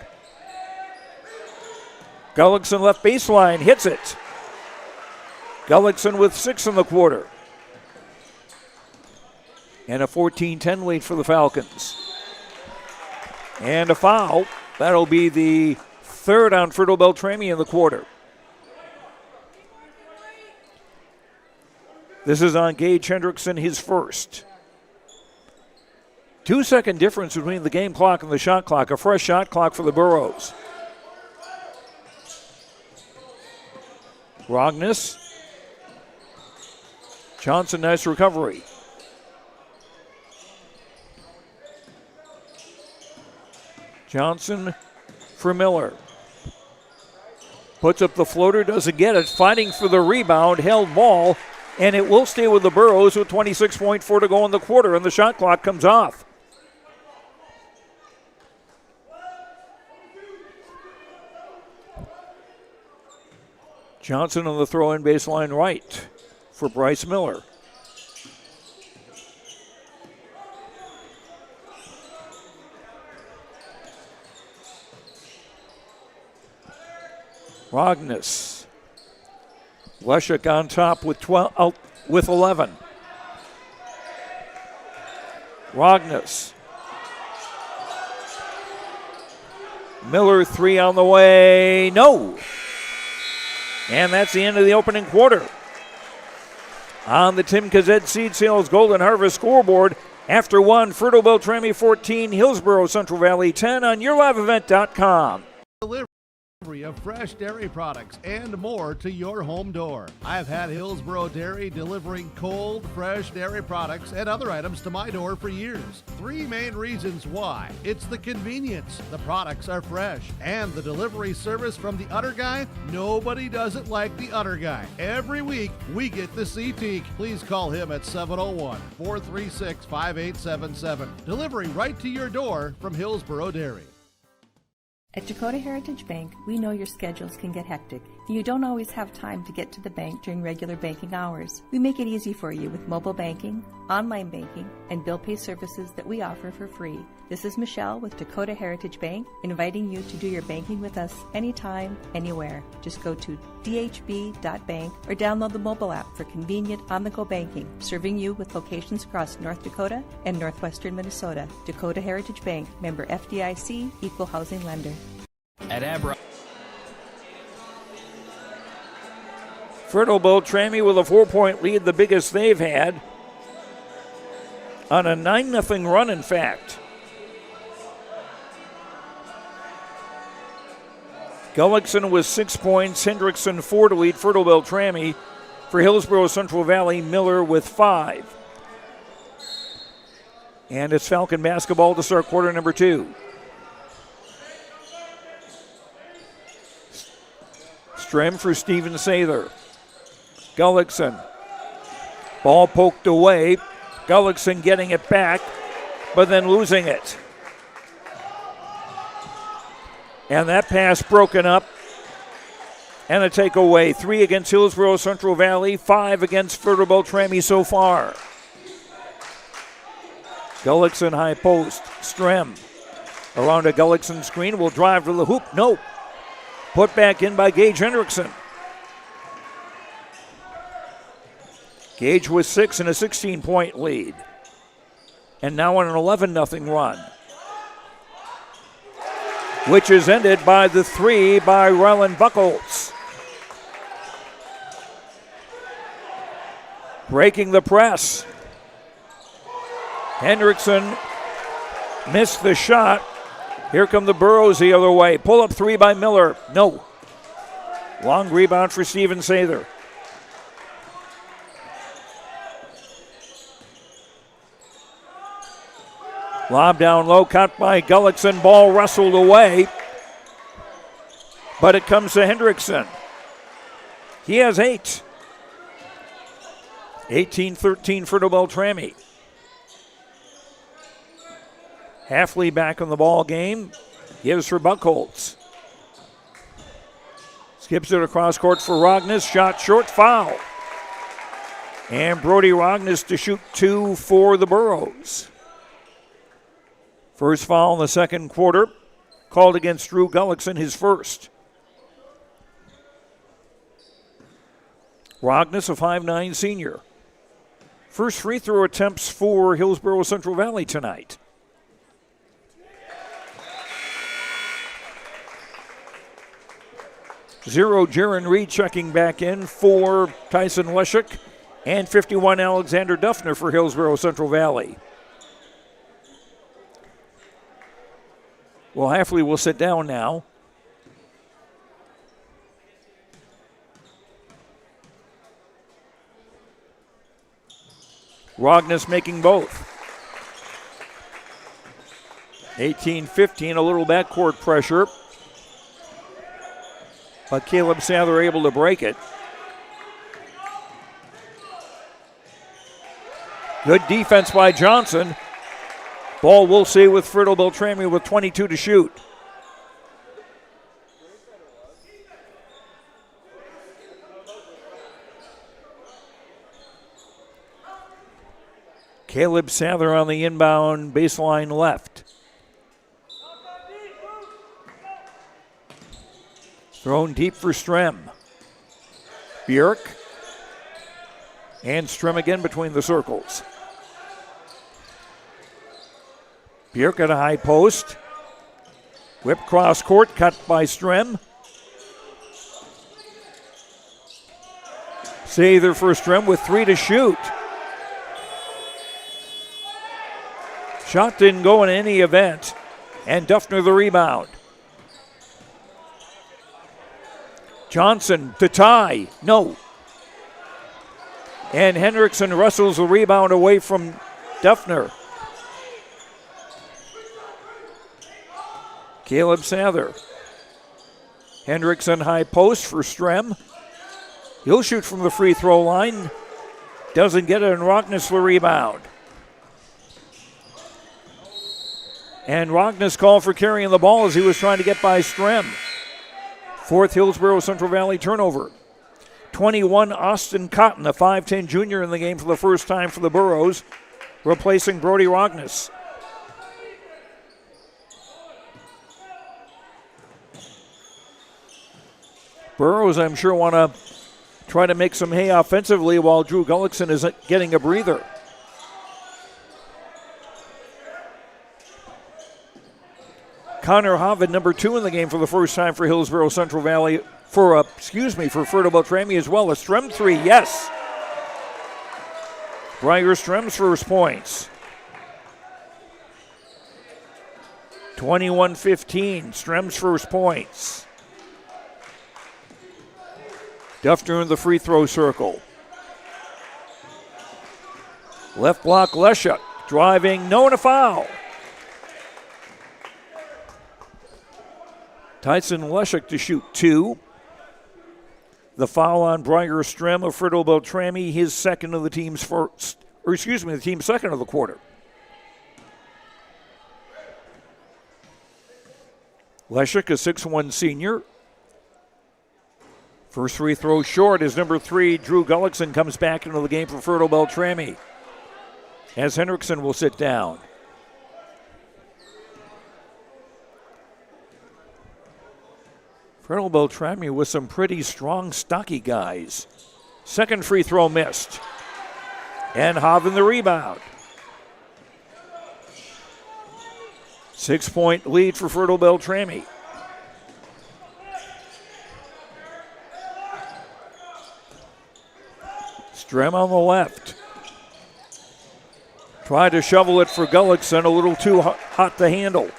Gullickson left baseline, hits it. Gullickson with 6 in the quarter. And a 14-10 lead for the Falcons. And a foul. That'll be the third on Fertile-Beltrami in the quarter. This is on Gage Hendrickson, his first. 2-second difference between the game clock and the shot clock. A fresh shot clock for the Burros. Rogness. Johnson, nice recovery. Johnson for Miller. Puts up the floater, doesn't get it. Fighting for the rebound, held ball, and it will stay with the Burros with 26.4 to go in the quarter, and the shot clock comes off. Johnson on the throw-in baseline right for Bryce Miller. Rogness. Leshuk on top with 11. Rogness. Miller, 3 on the way. No. And that's the end of the opening quarter. On the Tim Kazed Seed Sales Golden Harvest scoreboard, after 1, Fertile-Beltrami 14, Hillsboro Central Valley 10 on YourLiveEvent.com. Of fresh dairy products and more to your home door. I've had Hillsboro Dairy delivering cold, fresh dairy products and other items to my door for years. 3 main reasons why. It's the convenience, the products are fresh, and the delivery service from the Udder Guy. Nobody does it like the Udder Guy. Every week, we get to see Teak. Please call him at 701-436-5877. Delivery right to your door from Hillsboro Dairy. At Dakota Heritage Bank, we know your schedules can get hectic, and you don't always have time to get to the bank during regular banking hours. We make it easy for you with mobile banking, online banking, and bill pay services that we offer for free. This is Michelle with Dakota Heritage Bank, inviting you to do your banking with us anytime, anywhere. Just go to dhb.bank or download the mobile app for convenient on-the-go banking, serving you with locations across North Dakota and northwestern Minnesota. Dakota Heritage Bank, member FDIC, equal housing lender. At Abra. Fertile-Beltrami with a 4-point lead, the biggest they've had, on a 9-0 run, in fact. Gullickson with 6 points, Hendrickson 4 to lead Fertile-Beltrami. For Hillsboro Central Valley, Miller with 5. And it's Falcon basketball to start quarter number 2. Strem for Steven Sather. Gullickson. Ball poked away. Gullickson getting it back, but then losing it. And that pass broken up. And a takeaway. 3 against Hillsboro Central Valley, 5 against Fertile-Beltrami so far. Gullickson high post. Strem around a Gullickson screen. Will drive to the hoop. No. Put back in by Gage Hendrickson. Gage with 6 and a 16-point lead. And now on an 11-0 run, which is ended by the 3 by Rylan Buckles. Breaking the press. Hendrickson missed the shot. Here come the Burros the other way. Pull up 3 by Miller. No. Long rebound for Steven Sather. Lob down low, caught by Gullickson. Ball wrestled away. But it comes to Hendrickson. He has 8. 18-13 for Beltrami. Halfley back in the ball game. Gives for Buckholz. Skips it across court for Rogness. Shot short, foul. And Brody Rogness to shoot 2 for the Burros. First foul in the second quarter. Called against Drew Gullickson, his first. Rogness, a 5'9" senior. First free throw attempts for Hillsboro Central Valley tonight. Zero, Jaron Reed checking back in for Tyson Leshik. And 51, Alexander Duffner for Hillsboro Central Valley. Well, Halfley will sit down now. Rogness making both. 18-15, a little backcourt pressure. But Caleb Sather able to break it. Good defense by Johnson. Ball we'll see with Fertile-Beltrami with 22 to shoot. Caleb Sather on the inbound baseline left. Thrown deep for Strem. Bjork. And Strem again between the circles. Bjork at a high post. Whip cross court, cut by Strem. Sather for Strem with 3 to shoot. Shot didn't go in any event. And Duffner the rebound. Johnson to tie. No. And Hendrickson wrestles the rebound away from Duffner. Caleb Sather. Hendrickson high post for Strem. He'll shoot from the free throw line. Doesn't get it, and Rogness the rebound. And Rogness called for carrying the ball as he was trying to get by Strem. Fourth Hillsboro Central Valley turnover. 21, Austin Cotton, a 5'10 junior in the game for the first time for the Burros, replacing Brody Rogness. Burros, I'm sure, want to try to make some hay offensively while Drew Gullickson is getting a breather. Connor Hovid, number 2 in the game for the first time for Hillsboro Central Valley for Fertile-Beltrami as well. A Strem three, yes. Briar Strem's first points. 21-15, Strem's first points. Duffner in the free throw circle. Left block, Leshuk. Driving, no, and a foul. Tyson Leshuk to shoot 2. The foul on Briar Strem of Fertile-Beltrami, his second of the team's the team's second of the quarter. Leshuk, a 6'1 senior. First free throw short as number 3, Drew Gullickson, comes back into the game for Fertile-Beltrami, as Hendrickson will sit down. Fertile-Beltrami with some pretty strong, stocky guys. Second free throw missed. And Hoven the rebound. 6-point lead for Fertile-Beltrami. Strem on the left. Tried to shovel it for Gullickson, a little too hot to handle.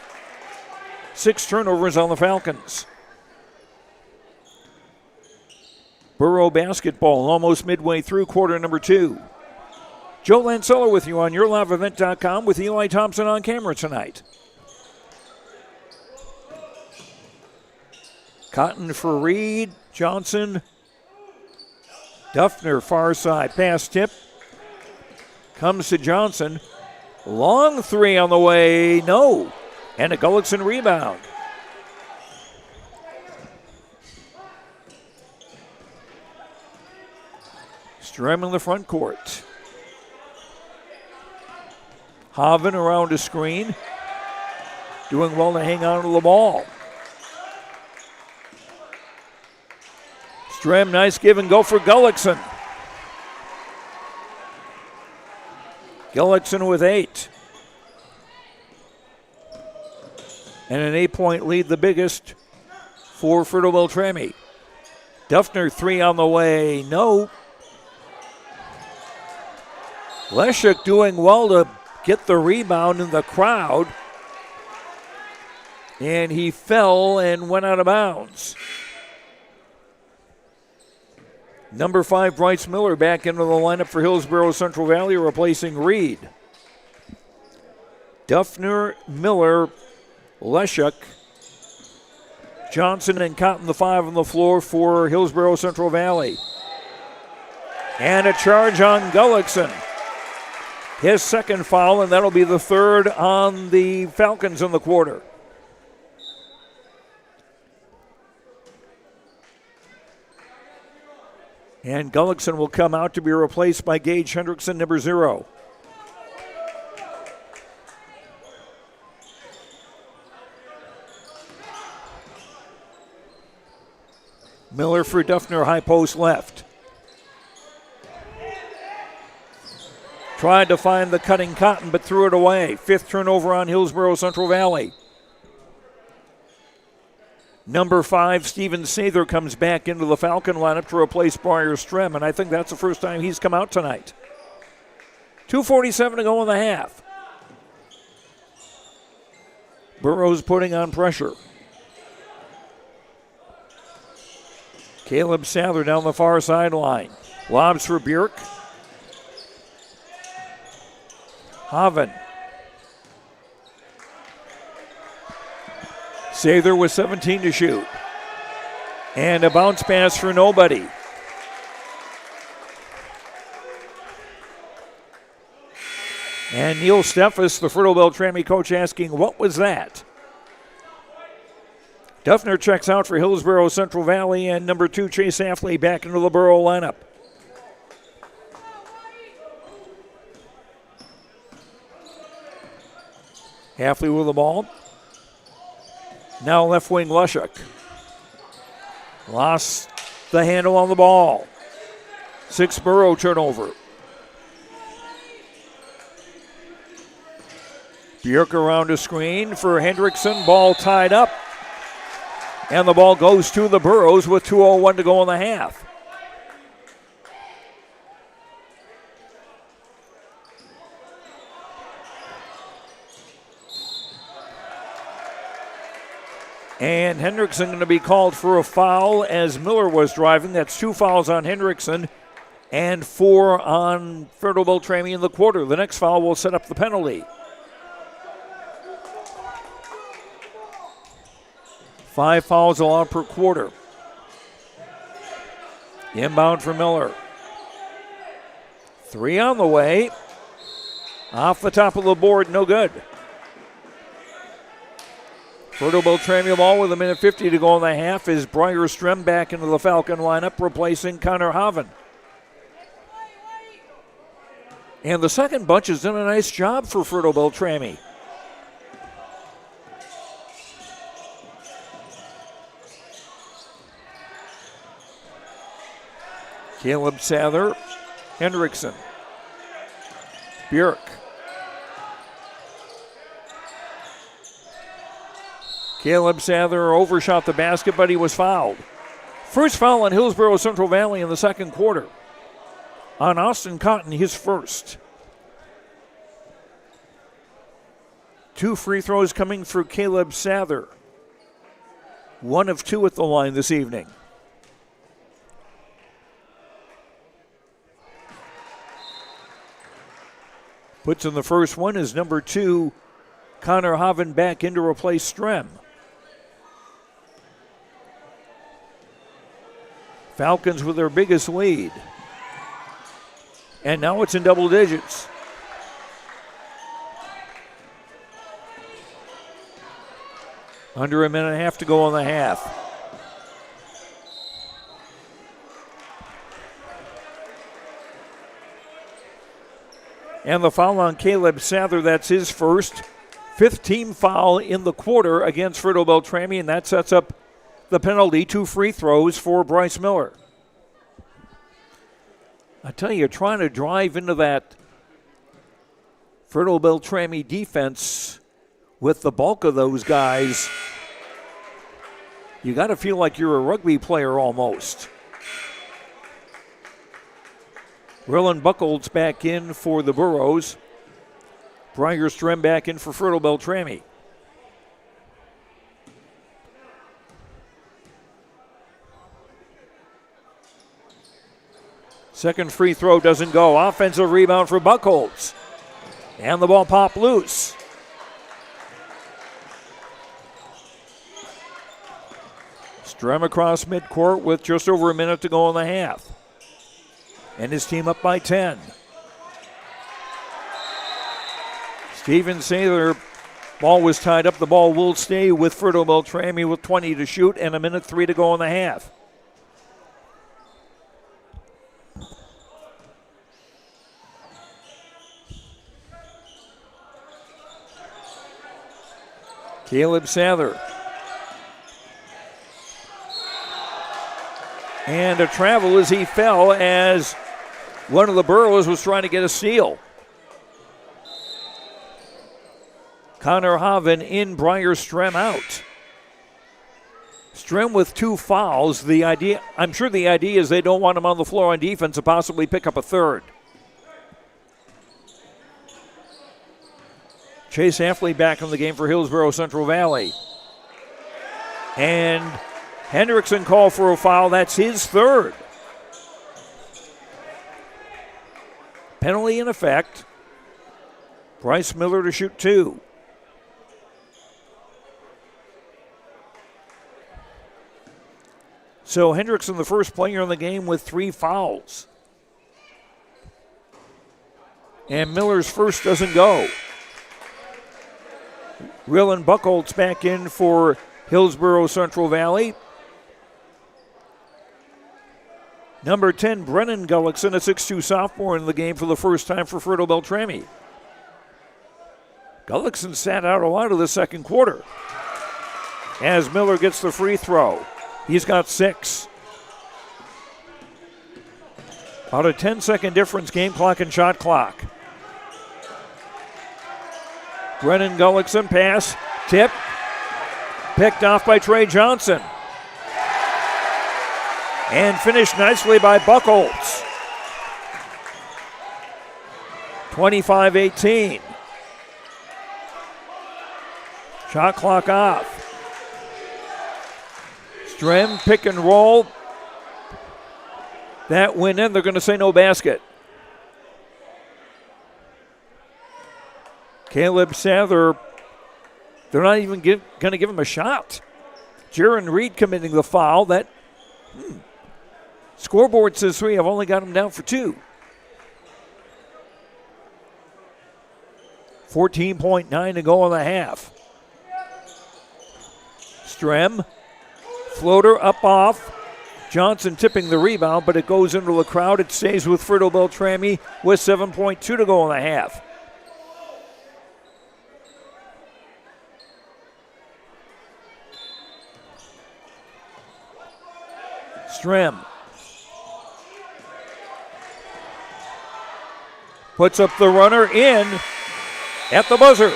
6 turnovers on the Falcons. Borough basketball almost midway through quarter number 2. Joe Lancella with you on YourLiveEvent.com with Eli Thompson on camera tonight. Cotton for Reed, Johnson, Duffner far side, pass tip, comes to Johnson, long 3 on the way, no, and a Gullickson rebound. Strem in the front court. Hoven around a screen, doing well to hang on to the ball. Strem, nice give and go for Gullickson. Gullickson with 8. And an 8-point lead, the biggest for Fertile-Beltrami. Duffner 3 on the way, no. Leshuk doing well to get the rebound in the crowd. And he fell and went out of bounds. Number 5, Bryce Miller, back into the lineup for Hillsboro Central Valley, replacing Reed. Duffner, Miller, Leshuk, Johnson, and Cotton, the 5 on the floor for Hillsboro Central Valley. And a charge on Gullickson. His second foul, and that'll be the 3rd on the Falcons in the quarter. And Gullickson will come out to be replaced by Gage Hendrickson, number 0. Miller for Duffner, high post left. Tried to find the cutting Cotton, but threw it away. 5th turnover on Hillsboro Central Valley. Number 5, Steven Sather, comes back into the Falcon lineup to replace Briar Strem, and I think that's the first time he's come out tonight. 2:47 to go in the half. Burrows putting on pressure. Caleb Sather down the far sideline. Lobs for Bjork. Hoven. Sather with 17 to shoot. And a bounce pass for nobody. And Neil Steffes, the Fertile-Beltrami coach, asking, what was that? Duffner checks out for Hillsboro Central Valley, and number 2, Chase Affley, back into the Borough lineup. Affley with the ball. Now left wing Leshuk. Lost the handle on the ball. 6 Borough turnover. Bjork around a screen for Hendrickson. Ball tied up. And the ball goes to the Burros with 2:01 to go in the half. And Hendrickson going to be called for a foul as Miller was driving. That's 2 fouls on Hendrickson and 4 on Fertile-Beltrami in the quarter. The next foul will set up the penalty. 5 fouls allowed per quarter. Inbound for Miller. 3 on the way. Off the top of the board, no good. Fertile-Beltrami ball with 1:50 to go in the half is Briar Strem back into the Falcon lineup, replacing Connor Hoven. And the second bunch has done a nice job for Fertile-Beltrami. Caleb Sather, Hendrickson, Björk. Caleb Sather overshot the basket, but he was fouled. First foul on Hillsboro Central Valley in the second quarter. On Austin Cotton, his first. 2 free throws coming for Caleb Sather. 1 of 2 at the line this evening. Puts in the first one is number 2, Connor Hoven, back in to replace Strem. Falcons with their biggest lead. And now it's in double digits. Under a minute and a half to go in the half. And the foul on Caleb Sather, that's his first. 5th team foul in the quarter against Fertile-Beltrami, and that sets up the penalty, 2 free throws for Bryce Miller. I tell you, trying to drive into that Fertile-Beltrami defense with the bulk of those guys, you got to feel like you're a rugby player almost. Rylan Buchholz back in for the Burros. Briar Strem back in for Fertile-Beltrami. Second free throw doesn't go. Offensive rebound for Buchholz. And the ball popped loose. Strem across midcourt with just over a minute to go in the half. And his team up by 10. Steven Sather, ball was tied up. The ball will stay with Fertile-Beltrami with 20 to shoot and 1:03 to go in the half. Caleb Sather. And a travel as he fell as one of the Burros was trying to get a steal. Connor Hoven in, Briar Strem out. Strem with 2 fouls. I'm sure the idea is they don't want him on the floor on defense to possibly pick up a third. Chase Hafley back in the game for Hillsboro Central Valley. And Hendrickson called for a foul. That's his third. Penalty in effect. Bryce Miller to shoot 2. So Hendrickson, the first player in the game with 3 fouls. And Miller's first doesn't go. Rylan Buchholz back in for Hillsboro Central Valley. Number 10, Brennan Gullickson, a 6'2 sophomore in the game for the first time for Fertile-Beltrami. Gullickson sat out a lot of the second quarter as Miller gets the free throw. He's got 6. About a 10-second difference, game clock and shot clock. Brennan Gullickson pass, tip, picked off by Trey Johnson. And finished nicely by Buchholz. 25-18. Shot clock off. Strem pick and roll. That went in. They're going to say no basket. Caleb Sather, they're not even going to give him a shot. Jaron Reed committing the foul. That scoreboard says 3. I've only got him down for 2. 14.9 to go in the half. Strem, floater up off. Johnson tipping the rebound, but it goes into the crowd. It stays with Fertile-Beltrami with 7.2 to go in the half. Strem puts up the runner in at the buzzer.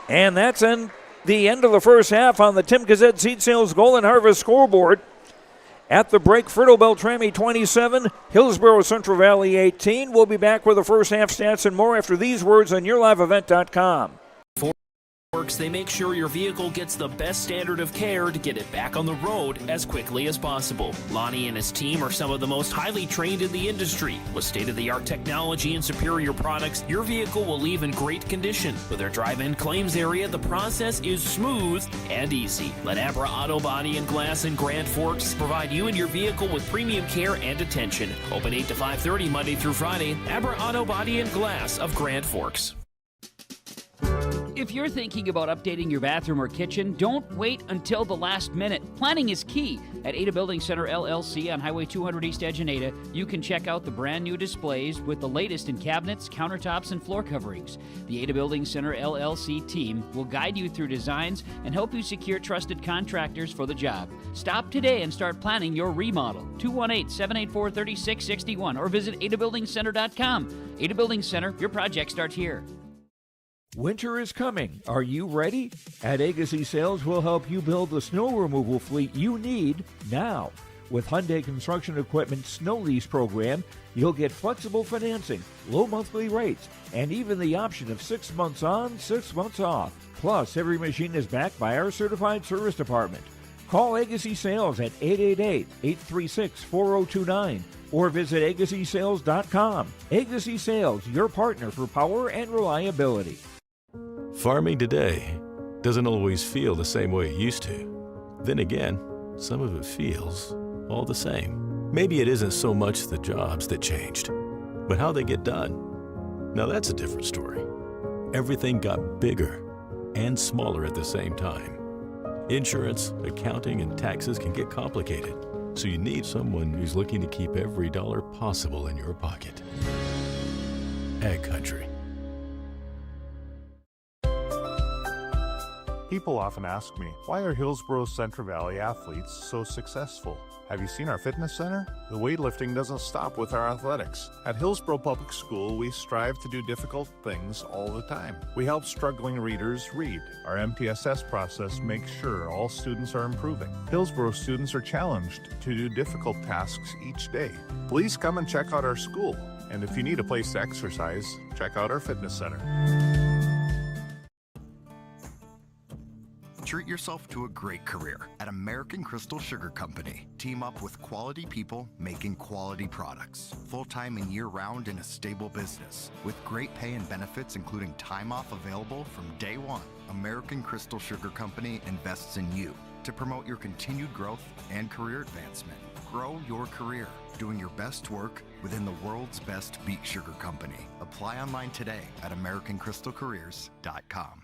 And that's in the end of the first half on the Tim Gazette Seed Sales Golden Harvest scoreboard. At the break, Fertile-Beltrami 27, Hillsboro Central Valley 18. We'll be back with the first half stats and more after these words on YourLiveEvent.com. They make sure your vehicle gets the best standard of care to get it back on the road as quickly as possible. Lonnie and his team are some of the most highly trained in the industry. With state-of-the-art technology and superior products, your vehicle will leave in great condition. With their drive-in claims area, the process is smooth and easy. Let Abra Auto Body and Glass in Grand Forks provide you and your vehicle with premium care and attention. Open 8 to 5:30 Monday through Friday. Abra Auto Body and Glass of Grand Forks. If you're thinking about updating your bathroom or kitchen, don't wait until the last minute. Planning is key. At Ada Building Center LLC on Highway 200 East Edge in Ada, you can check out the brand new displays with the latest in cabinets, countertops, and floor coverings. The Ada Building Center LLC team will guide you through designs and help you secure trusted contractors for the job. Stop today and start planning your remodel. 218-784-3661 or visit adabuildingcenter.com. Ada Building Center, your project starts here. Winter is coming. Are you ready? At Agassi Sales, we'll help you build the snow removal fleet you need now. With Hyundai Construction Equipment Snow Lease Program, you'll get flexible financing, low monthly rates, and even the option of 6 months on, 6 months off. Plus, every machine is backed by our certified service department. Call Agassi Sales at 888-836-4029 or visit agassisales.com. Agassi Sales, your partner for power and reliability. Farming today doesn't always feel the same way it used to. Then again, some of it feels all the same. Maybe it isn't so much the jobs that changed, but how they get done. Now that's a different story. Everything got bigger and smaller at the same time. Insurance, accounting, and taxes can get complicated, so you need someone who's looking to keep every dollar possible in your pocket. Ag Country. People often ask me, why are Hillsboro Central Valley athletes so successful? Have you seen our fitness center? The weightlifting doesn't stop with our athletics. At Hillsboro Public School, we strive to do difficult things all the time. We help struggling readers read. Our MTSS process makes sure all students are improving. Hillsboro students are challenged to do difficult tasks each day. Please come and check out our school. And if you need a place to exercise, check out our fitness center. Treat yourself to a great career at American Crystal Sugar Company. Team up with quality people making quality products. Full-time and year-round in a stable business. With great pay and benefits including time off available from day one. American Crystal Sugar Company invests in you to promote your continued growth and career advancement. Grow your career, doing your best work within the world's best beet sugar company. Apply online today at AmericanCrystalCareers.com.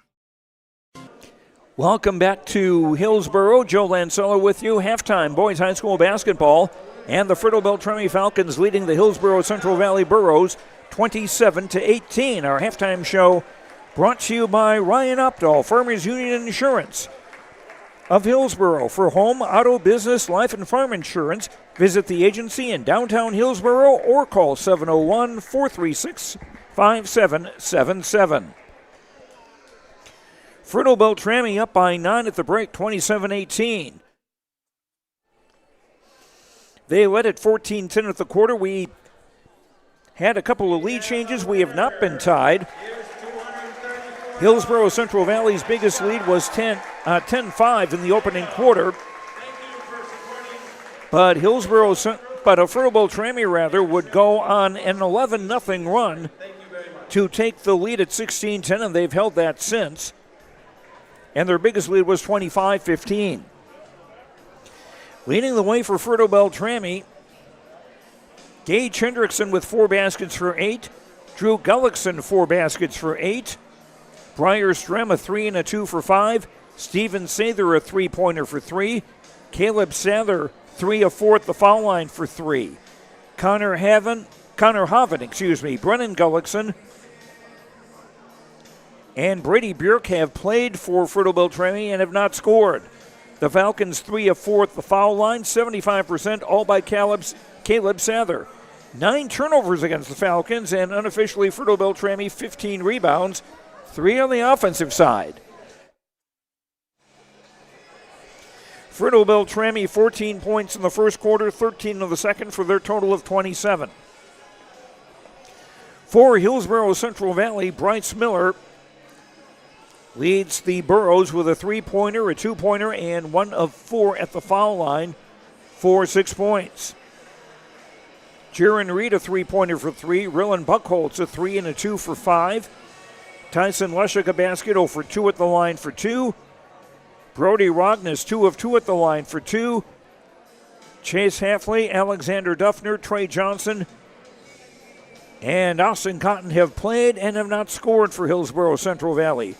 Welcome back to Hillsboro. Joe Lansella with you. Halftime boys high school basketball. And the Fertile-Beltrami Falcons leading the Hillsboro Central Valley Burros 27-18. Our halftime show brought to you by Ryan Opdahl, Farmers Union Insurance of Hillsboro. For home, auto, business, life, and farm insurance, visit the agency in downtown Hillsboro or call 701-436-5777. Fertile-Beltrami up by 9 at the break, 27-18. They led at 14-10 at the quarter. We had a couple of lead changes. We have not been tied. Hillsboro Central Valley's biggest lead was 10-5 in the opening quarter. But Fertile-Beltrami would go on an 11-0 run to take the lead at 16-10, and they've held that since. And their biggest lead was 25-15. Leading the way for Fertile-Beltrami, Gage Hendrickson with 4 baskets for 8. Drew Gullickson 4 baskets for 8. Briar Strem a 3 and a 2 for 5. Steven Sather a 3-pointer for 3. Caleb Sather 3 of 4 at the foul line for 3. Connor Hoven, Brennan Gullickson, and Brady Bjork have played for Fertile-Beltrami and have not scored. The Falcons 3 of 4 at the foul line, 75% all by Caleb Sather. 9 turnovers against the Falcons, and unofficially Fertile-Beltrami 15 rebounds, 3 on the offensive side. Fertile-Beltrami 14 points in the first quarter, 13 in the second for their total of 27. For Hillsboro Central Valley, Bryce Miller leads the Burros with a 3-pointer, a 2-pointer, and 1 of 4 at the foul line for 6 points. Jaron Reed a 3-pointer for 3. Rillen Buckholtz a 3 and a 2 for 5. Tyson Leshek a basket 0 for 2 at the line for 2. Brody Rognes 2 of 2 at the line for 2. Chase Hafley, Alexander Duffner, Trey Johnson, and Austin Cotton have played and have not scored for Hillsboro Central Valley.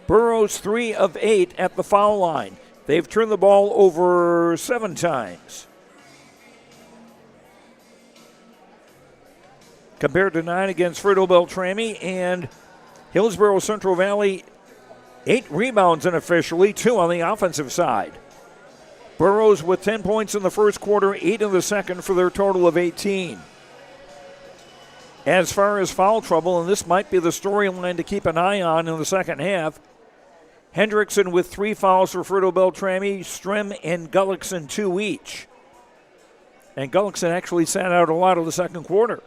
Burros 3 of 8 at the foul line. They've turned the ball over 7 times, compared to 9 against Fertile-Beltrami. And Hillsboro Central Valley 8 rebounds unofficially, 2 on the offensive side. Burros with 10 points in the first quarter, 8 in the second for their total of 18. As far as foul trouble, and this might be the storyline to keep an eye on in the second half, Hendrickson with 3 fouls for Fertile-Beltrami, Strem and Gullickson 2 each. And Gullickson actually sat out a lot of the second quarter.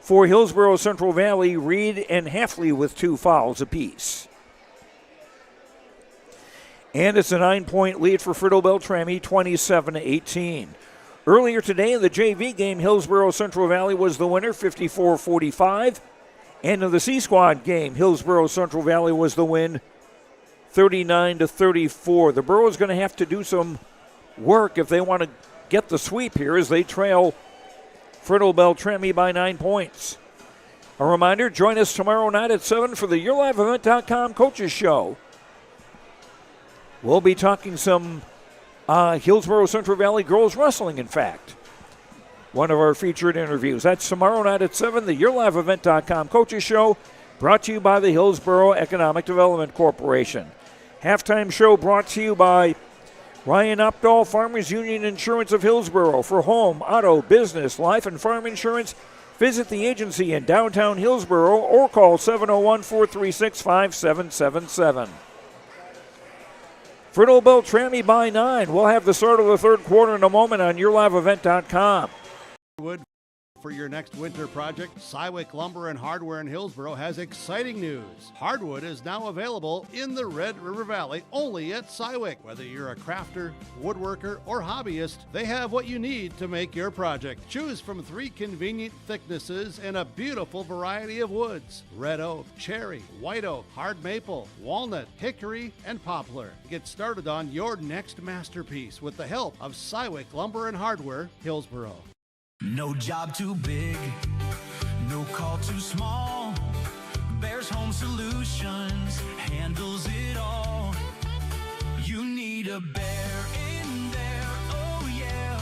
For Hillsboro Central Valley, Reed and Hafley with 2 fouls apiece. And it's a 9-point lead for Fertile-Beltrami, 27-18. Earlier today in the JV game, Hillsboro Central Valley was the winner, 54-45. And in the C-Squad game, Hillsboro Central Valley was the win, 39-34. The Burros going to have to do some work if they want to get the sweep here, as they trail Fertile-Beltrami by 9 points. A reminder, join us tomorrow night at 7 for the YourLiveEvent.com Coaches Show. We'll be talking some Hillsboro Central Valley girls wrestling, in fact. One of our featured interviews. That's tomorrow night at 7, the YourLiveEvent.com Coaches Show, brought to you by the Hillsboro Economic Development Corporation. Halftime show brought to you by Ryan Opdahl, Farmers Union Insurance of Hillsboro. For home, auto, business, life, and farm insurance, visit the agency in downtown Hillsboro or call 701-436-5777. Fertile-Beltrami by 9. We'll have the start of the third quarter in a moment on YourLiveEvent.com. For your next winter project, Cywick Lumber and Hardware in Hillsboro has exciting news. Hardwood is now available in the Red River Valley only at Cywick. Whether you're a crafter, woodworker, or hobbyist, they have what you need to make your project. Choose from 3 convenient thicknesses and a beautiful variety of woods: red oak, cherry, white oak, hard maple, walnut, hickory, and poplar. Get started on your next masterpiece with the help of Cywick Lumber and Hardware, Hillsboro. No job too big, no call too small. Bears Home Solutions handles it all. You need a Bear in there, oh yeah.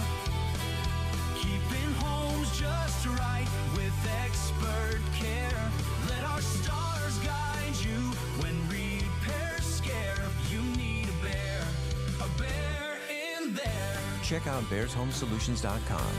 Keeping homes just right with expert care. Let our stars guide you when repairs scare. You need a Bear in there. Check out bearshomesolutions.com.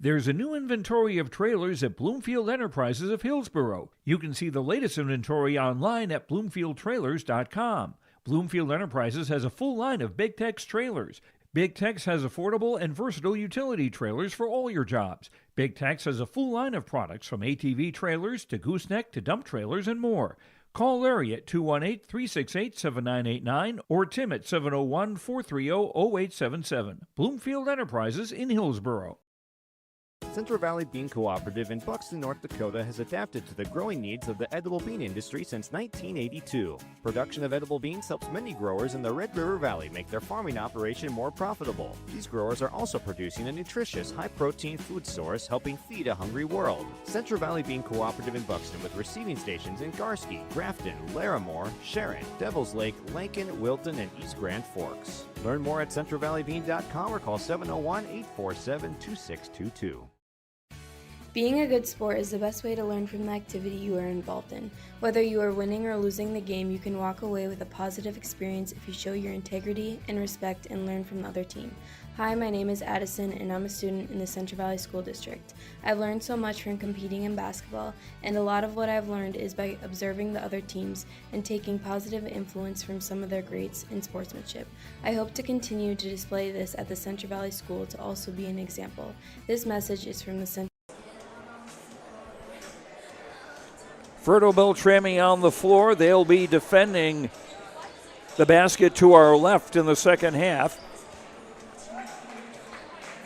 There's a new inventory of trailers at Bloomfield Enterprises of Hillsboro. You can see the latest inventory online at bloomfieldtrailers.com. Bloomfield Enterprises has a full line of Big Tex trailers. Big Tex has affordable and versatile utility trailers for all your jobs. Big Tex has a full line of products from ATV trailers to gooseneck to dump trailers and more. Call Larry at 218-368-7989 or Tim at 701-430-0877. Bloomfield Enterprises in Hillsboro. Central Valley Bean Cooperative in Buxton, North Dakota has adapted to the growing needs of the edible bean industry since 1982. Production of edible beans helps many growers in the Red River Valley make their farming operation more profitable. These growers are also producing a nutritious, high-protein food source helping feed a hungry world. Central Valley Bean Cooperative in Buxton with receiving stations in Garsky, Grafton, Larimore, Sharon, Devils Lake, Lincoln, Wilton, and East Grand Forks. Learn more at centralvalleybean.com or call 701-847-2622. Being a good sport is the best way to learn from the activity you are involved in. Whether you are winning or losing the game, you can walk away with a positive experience if you show your integrity and respect and learn from the other team. Hi, my name is Addison and I'm a student in the Central Valley School District. I've learned so much from competing in basketball, and a lot of what I've learned is by observing the other teams and taking positive influence from some of their greats in sportsmanship. I hope to continue to display this at the Central Valley School to also be an example. This message is from the Central Fertile-Beltrami on the floor. They'll be defending the basket to our left in the second half.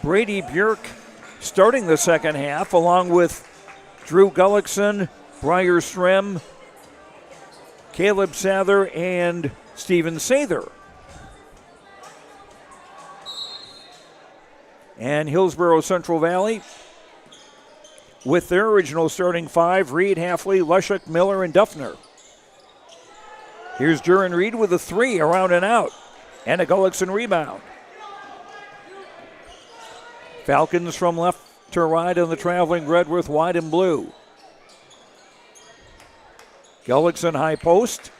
Brady Bjork starting the second half along with Drew Gullickson, Briar Strem, Caleb Sather, and Steven Sather. And Hillsboro Central Valley with their original starting five, Reed, Halfley, Lushuk, Miller, and Duffner. Here's Duran Reed with a three, around and out, and a Gullickson rebound. Falcons from left to right on the traveling red with white and blue. Gullickson high post.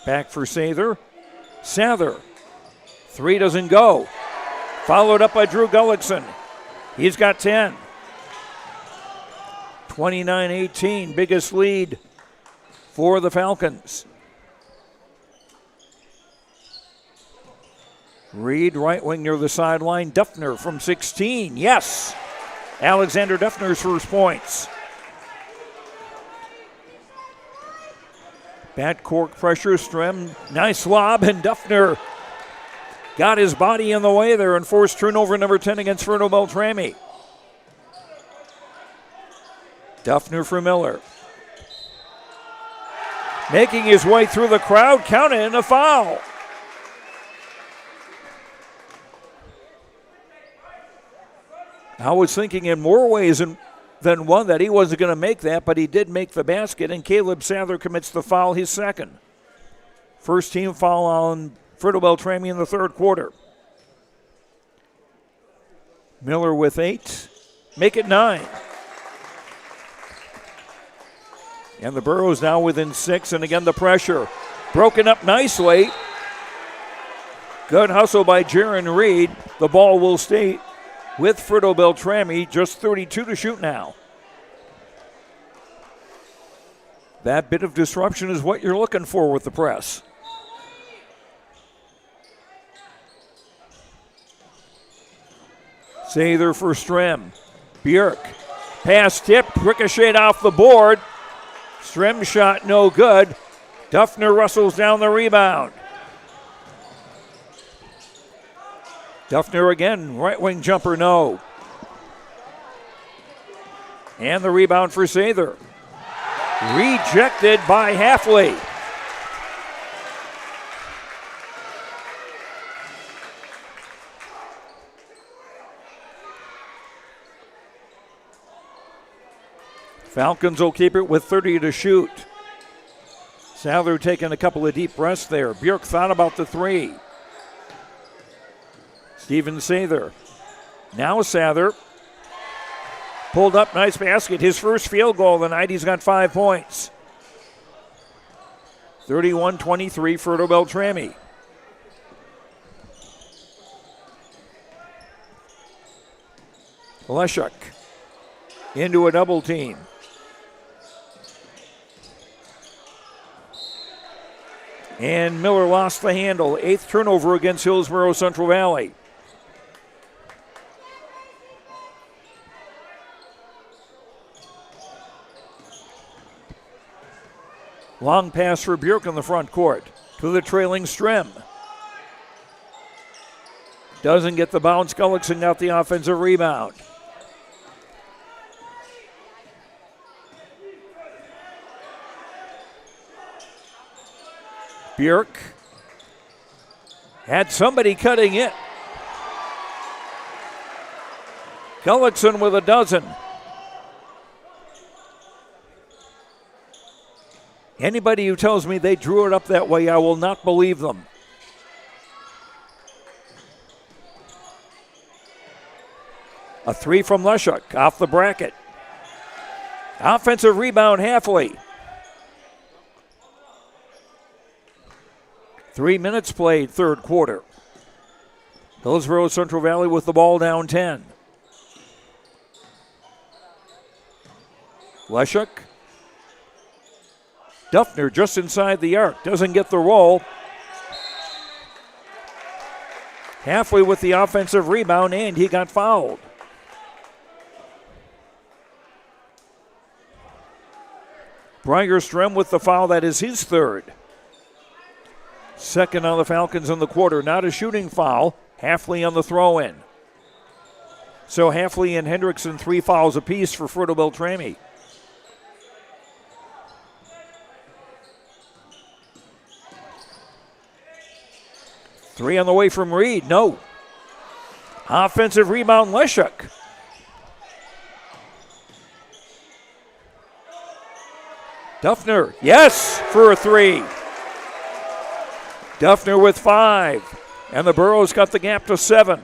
Back for Sather. Sather. Three doesn't go. Followed up by Drew Gullickson. He's got 10. 29-18, biggest lead for the Falcons. Reed, right wing near the sideline. Duffner from 16. Yes! Alexander Duffner's first points. Backcourt pressure. Strem, nice lob, and Duffner got his body in the way there and forced turnover number 10 against Fertile-Beltrami. Duffner for Miller. Making his way through the crowd, counted and a foul. I was thinking in more ways than one that he wasn't going to make that, but he did make the basket, and Caleb Sather commits the foul, his second. First team foul on Fertile-Beltrami in the third quarter. Miller with 8. Make it 9. And the Burros now within 6, and again the pressure. Broken up nicely. Good hustle by Jaron Reed. The ball will stay with Fertile-Beltrami. Just 32 to shoot now. That bit of disruption is what you're looking for with the press. Sather for Strem. Bjork. Pass tip, ricocheted off the board. Strem shot no good. Duffner wrestles down the rebound. Duffner again, right wing jumper, no. And the rebound for Sather. Rejected by Halfley. Falcons will keep it with 30 to shoot. Sather taking a couple of deep breaths there. Bjork thought about the three. Steven Sather. Now Sather. Pulled up, nice basket. His first field goal of the night. He's got 5 points. 31-23 Fertile-Beltrami. Leshuk into a double team. And Miller lost the handle. 8th turnover against Hillsboro Central Valley. Long pass for Bjork in the front court to the trailing Strem. Doesn't get the bounce. Gullickson got the offensive rebound. Bjork had somebody cutting it. Gullickson with a dozen. Anybody who tells me they drew it up that way, I will not believe them. A 3 from Leshuk off the bracket. Offensive rebound, Halfley. 3 minutes played, third quarter. Hillsboro Central Valley with the ball down 10. Leshuk. Duffner just inside the arc, doesn't get the roll. Halfway with the offensive rebound, and he got fouled. Breyerström with the foul, that is his third. Second on the Falcons in the quarter, not a shooting foul. Halfley on the throw-in. So Halfley and Hendrickson 3 fouls apiece for Fertile-Beltrami. Three on the way from Reed, no. Offensive rebound, Leshuk. Duffner, yes, for a 3. Duffner with 5, and the Burros got the gap to 7.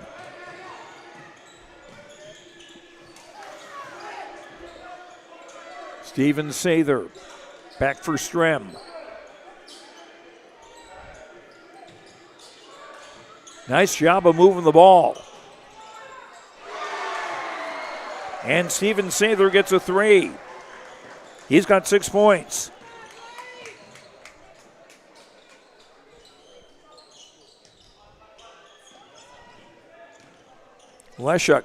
Steven Sather back for Strem. Nice job of moving the ball. And Steven Sather gets a 3. He's got 6 points. Leshuk.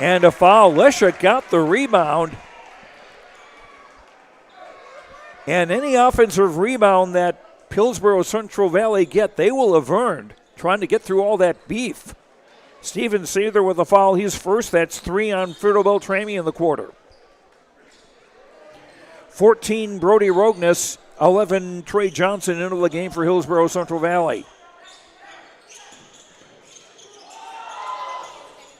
And a foul. Leshuk got the rebound. And any offensive rebound that Hillsboro Central Valley get, they will have earned, trying to get through all that beef. Steven Sather with a foul. He's first. That's 3 on Fertile-Beltrami in the quarter. 14, Brody Rogness. 11, Trey Johnson into the game for Hillsboro Central Valley.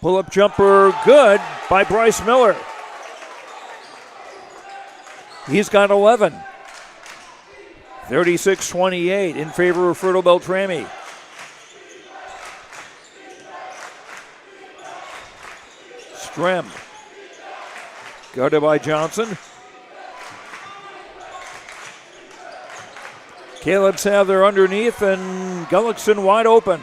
Pull-up jumper, good by Bryce Miller. He's got 11. 36-28 in favor of Fertile-Beltrami. Strem. Guarded by Johnson. Caleb Sather underneath, and Gullickson wide open.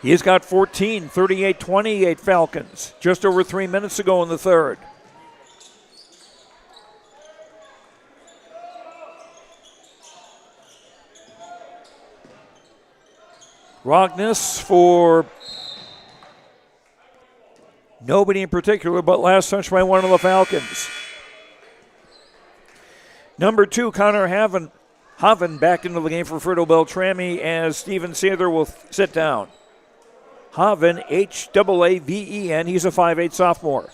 He's got 14, 38-28 Falcons. Just over 3 minutes to go in the third. Rogness for nobody in particular, but last touch by one of the Falcons. Number 2, Connor Haven back into the game for Fertile-Beltrami as Steven Sather will sit down. Haven, H-A-A-V-E-N. He's a 5'8 sophomore.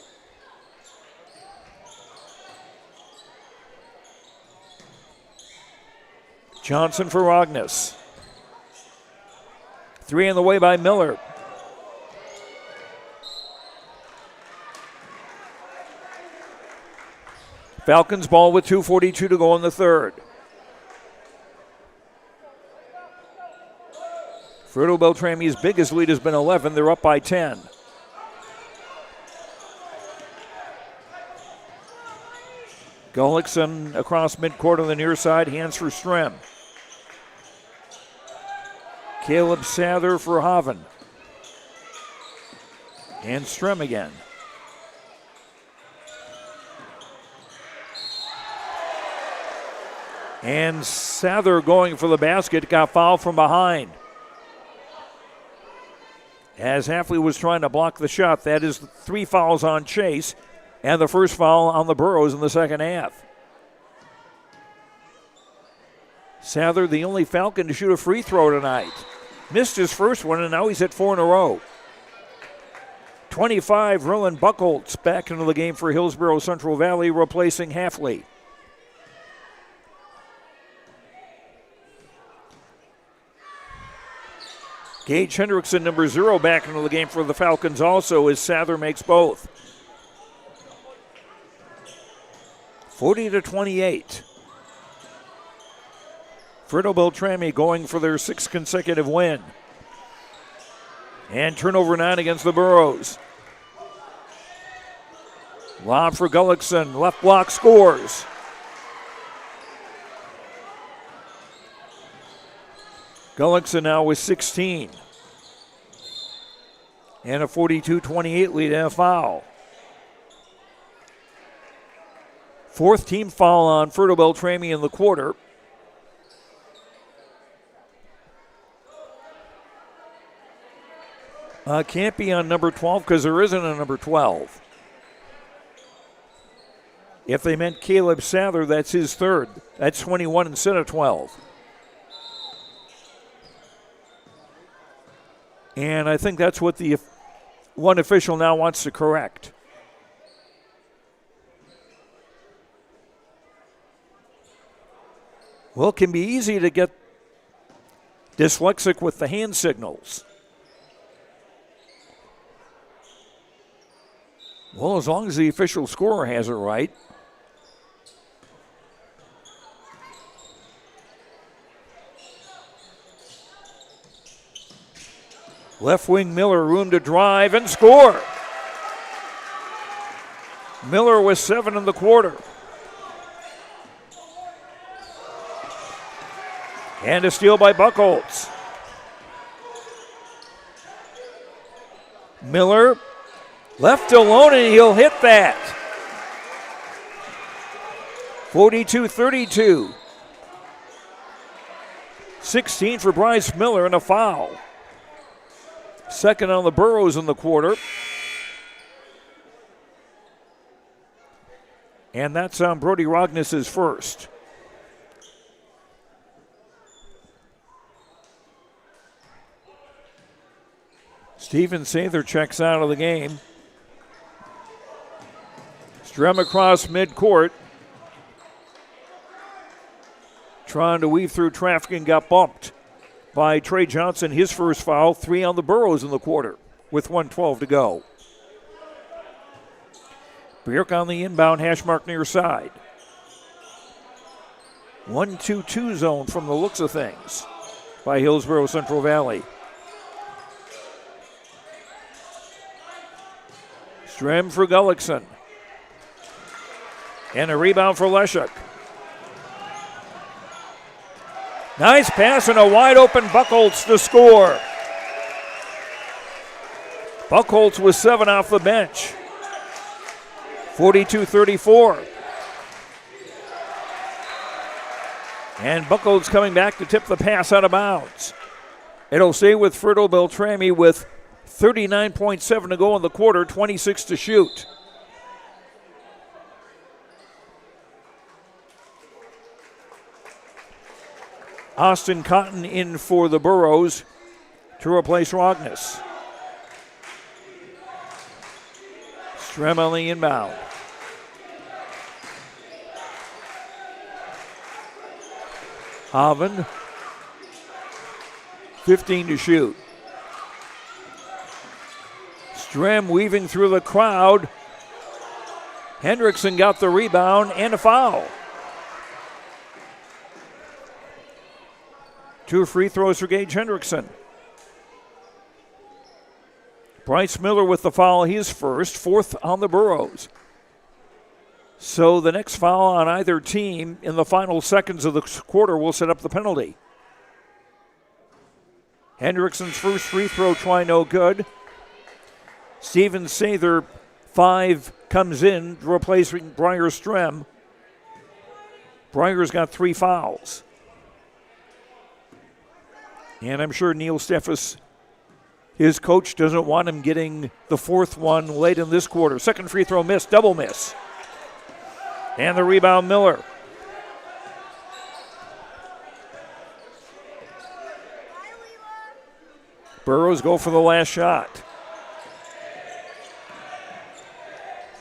Johnson for Rogness. 3 on the way by Miller. Falcons ball with 2:42 to go in the third. Fertile-Beltrami's biggest lead has been 11. They're up by 10. Gullickson across midcourt on the near side, hands for Strem. Caleb Sather for Haven. And Strem again. And Sather going for the basket, got fouled from behind. As Hafley was trying to block the shot, that is 3 fouls on Chase and the first foul on the Burros in the second half. Sather, the only Falcon to shoot a free throw tonight. Missed his first one, and now he's hit 4 in a row. 25, Rylan Buckholtz back into the game for Hillsboro Central Valley, replacing Hafley. Gage Hendrickson, number 0, back into the game for the Falcons also, as Sather makes both. 40-28. Fertile-Beltrami going for their 6th consecutive win. And turnover 9 against the Burros. Lob for Gullickson, left block, scores. Gullickson now with 16. And a 42-28 lead and a foul. 4th team foul on Fertile-Beltrami in the quarter. Can't be on number 12 because there isn't a number 12. If they meant Caleb Sather, that's his 3rd. That's 21 instead of 12. And I think that's what the one official now wants to correct. Well, it can be easy to get dyslexic with the hand signals. Well, as long as the official scorer has it right. Left wing Miller, room to drive and score. Miller with 7 in the quarter. And a steal by Buckholtz. Miller left alone, and he'll hit that. 42-32. 16 for Bryce Miller and a foul. 2nd on the Burros in the quarter. And that's on Brody Rognus' first. Steven Sather checks out of the game. Strem across midcourt. Trying to weave through traffic and got bumped by Trey Johnson. His first foul, 3 on the Burros in the quarter with 1:12 to go. Bierk on the inbound, hash mark near side. 1-2-2 zone from the looks of things by Hillsboro Central Valley. Strem for Gullickson. And a rebound for Leshuk. Nice pass and a wide open Buckholtz to score. Buckholtz with 7 off the bench. 42-34. And Buckholtz coming back to tip the pass out of bounds. It'll stay with Fertile-Beltrami with 39.7 to go in the quarter, 26 to shoot. Austin Cotton in for the Burros to replace Rognus. Strem on the inbound. Haven, 15 to shoot. Strem weaving through the crowd. Hendrickson got the rebound and a foul. 2 free throws for Gage Hendrickson. Bryce Miller with the foul, his first, 4th on the Burros. So the next foul on either team in the final seconds of the quarter will set up the penalty. Hendrickson's first free throw try no good. Steven Sather, 5, comes in, replacing Briar Strem. Briar's got 3 fouls. And I'm sure Neil Steffes, his coach, doesn't want him getting the 4th one late in this quarter. Second free throw miss, double miss. And the rebound, Miller. Burrows go for the last shot.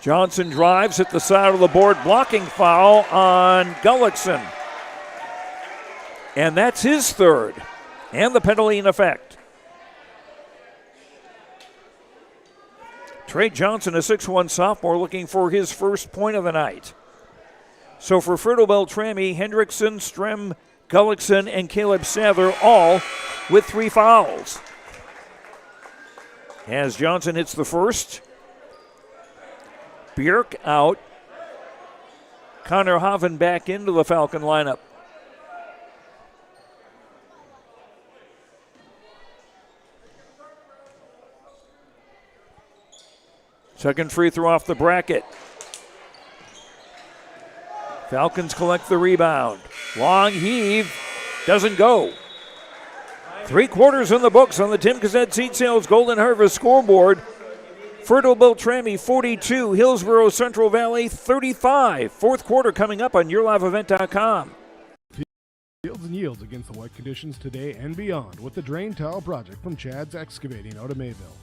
Johnson drives at the side of the board, blocking foul on Gullickson. And that's his 3rd. And the penalty in effect. Trey Johnson, a 6'1 sophomore, looking for his first point of the night. So for Fertile-Beltrami, Hendrickson, Strem, Gullickson, and Caleb Sather all with 3 fouls. As Johnson hits the first. Bjerk out. Connor Hoven back into the Falcon lineup. Second free throw off the bracket. Falcons collect the rebound. Long heave. Doesn't go. 3 quarters in the books on the Tim Cassett Seed Sales Golden Harvest scoreboard. Fertile-Beltrami 42, Hillsboro Central Valley 35. 4th quarter coming up on YourLiveEvent.com. Fields and yields against the wet conditions today and beyond with the Drain Tile Project from Chad's Excavating out of Mayville.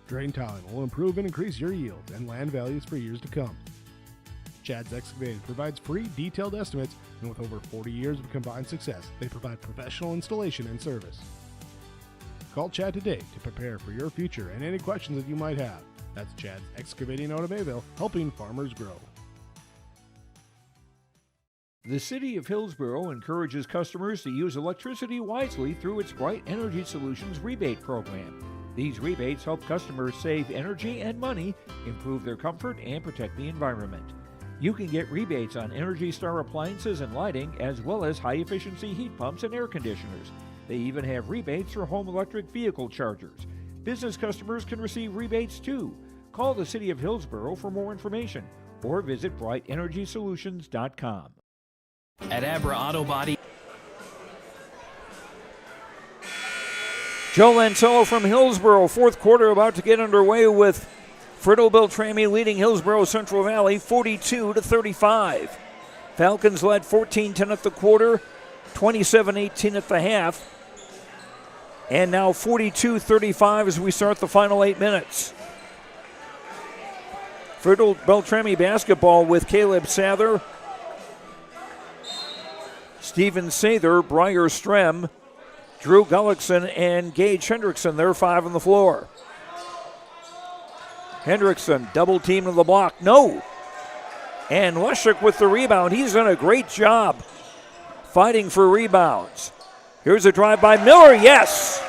Drain tiling will improve and increase your yields and land values for years to come. Chad's Excavating provides free detailed estimates, and with over 40 years of combined success, they provide professional installation and service. Call Chad today to prepare for your future and any questions that you might have. That's Chad's Excavating out of Mayville, helping farmers grow. The City of Hillsboro encourages customers to use electricity wisely through its Bright Energy Solutions rebate program. These rebates help customers save energy and money, improve their comfort, and protect the environment. You can get rebates on Energy Star appliances and lighting, as well as high-efficiency heat pumps and air conditioners. They even have rebates for home electric vehicle chargers. Business customers can receive rebates too. Call the City of Hillsboro for more information or visit brightenergysolutions.com. At Abra Auto Body. Joe Lancello from Hillsboro, 4th quarter about to get underway with Fertile-Beltrami leading Hillsboro Central Valley 42-35. Falcons led 14-10 at the quarter, 27-18 at the half, and now 42-35 as we start the final 8 minutes. Fertile-Beltrami basketball with Caleb Sather, Steven Sather, Briar Strem, Drew Gullickson, and Gage Hendrickson. They're 5 on the floor. Hendrickson, double team to the block. No. And Leshik with the rebound. He's done a great job fighting for rebounds. Here's a drive by Miller. Yes.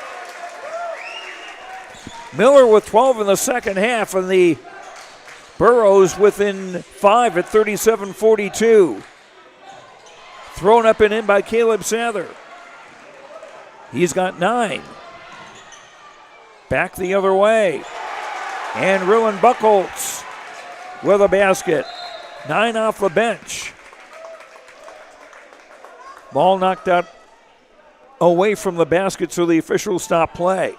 Miller with 12 in the second half, and the Burros within 5 at 37-42. Thrown up and in by Caleb Sather. He's got 9. Back the other way. And Rylan Buchholz with a basket. 9 off the bench. Ball knocked out away from the basket, so the officials stop play.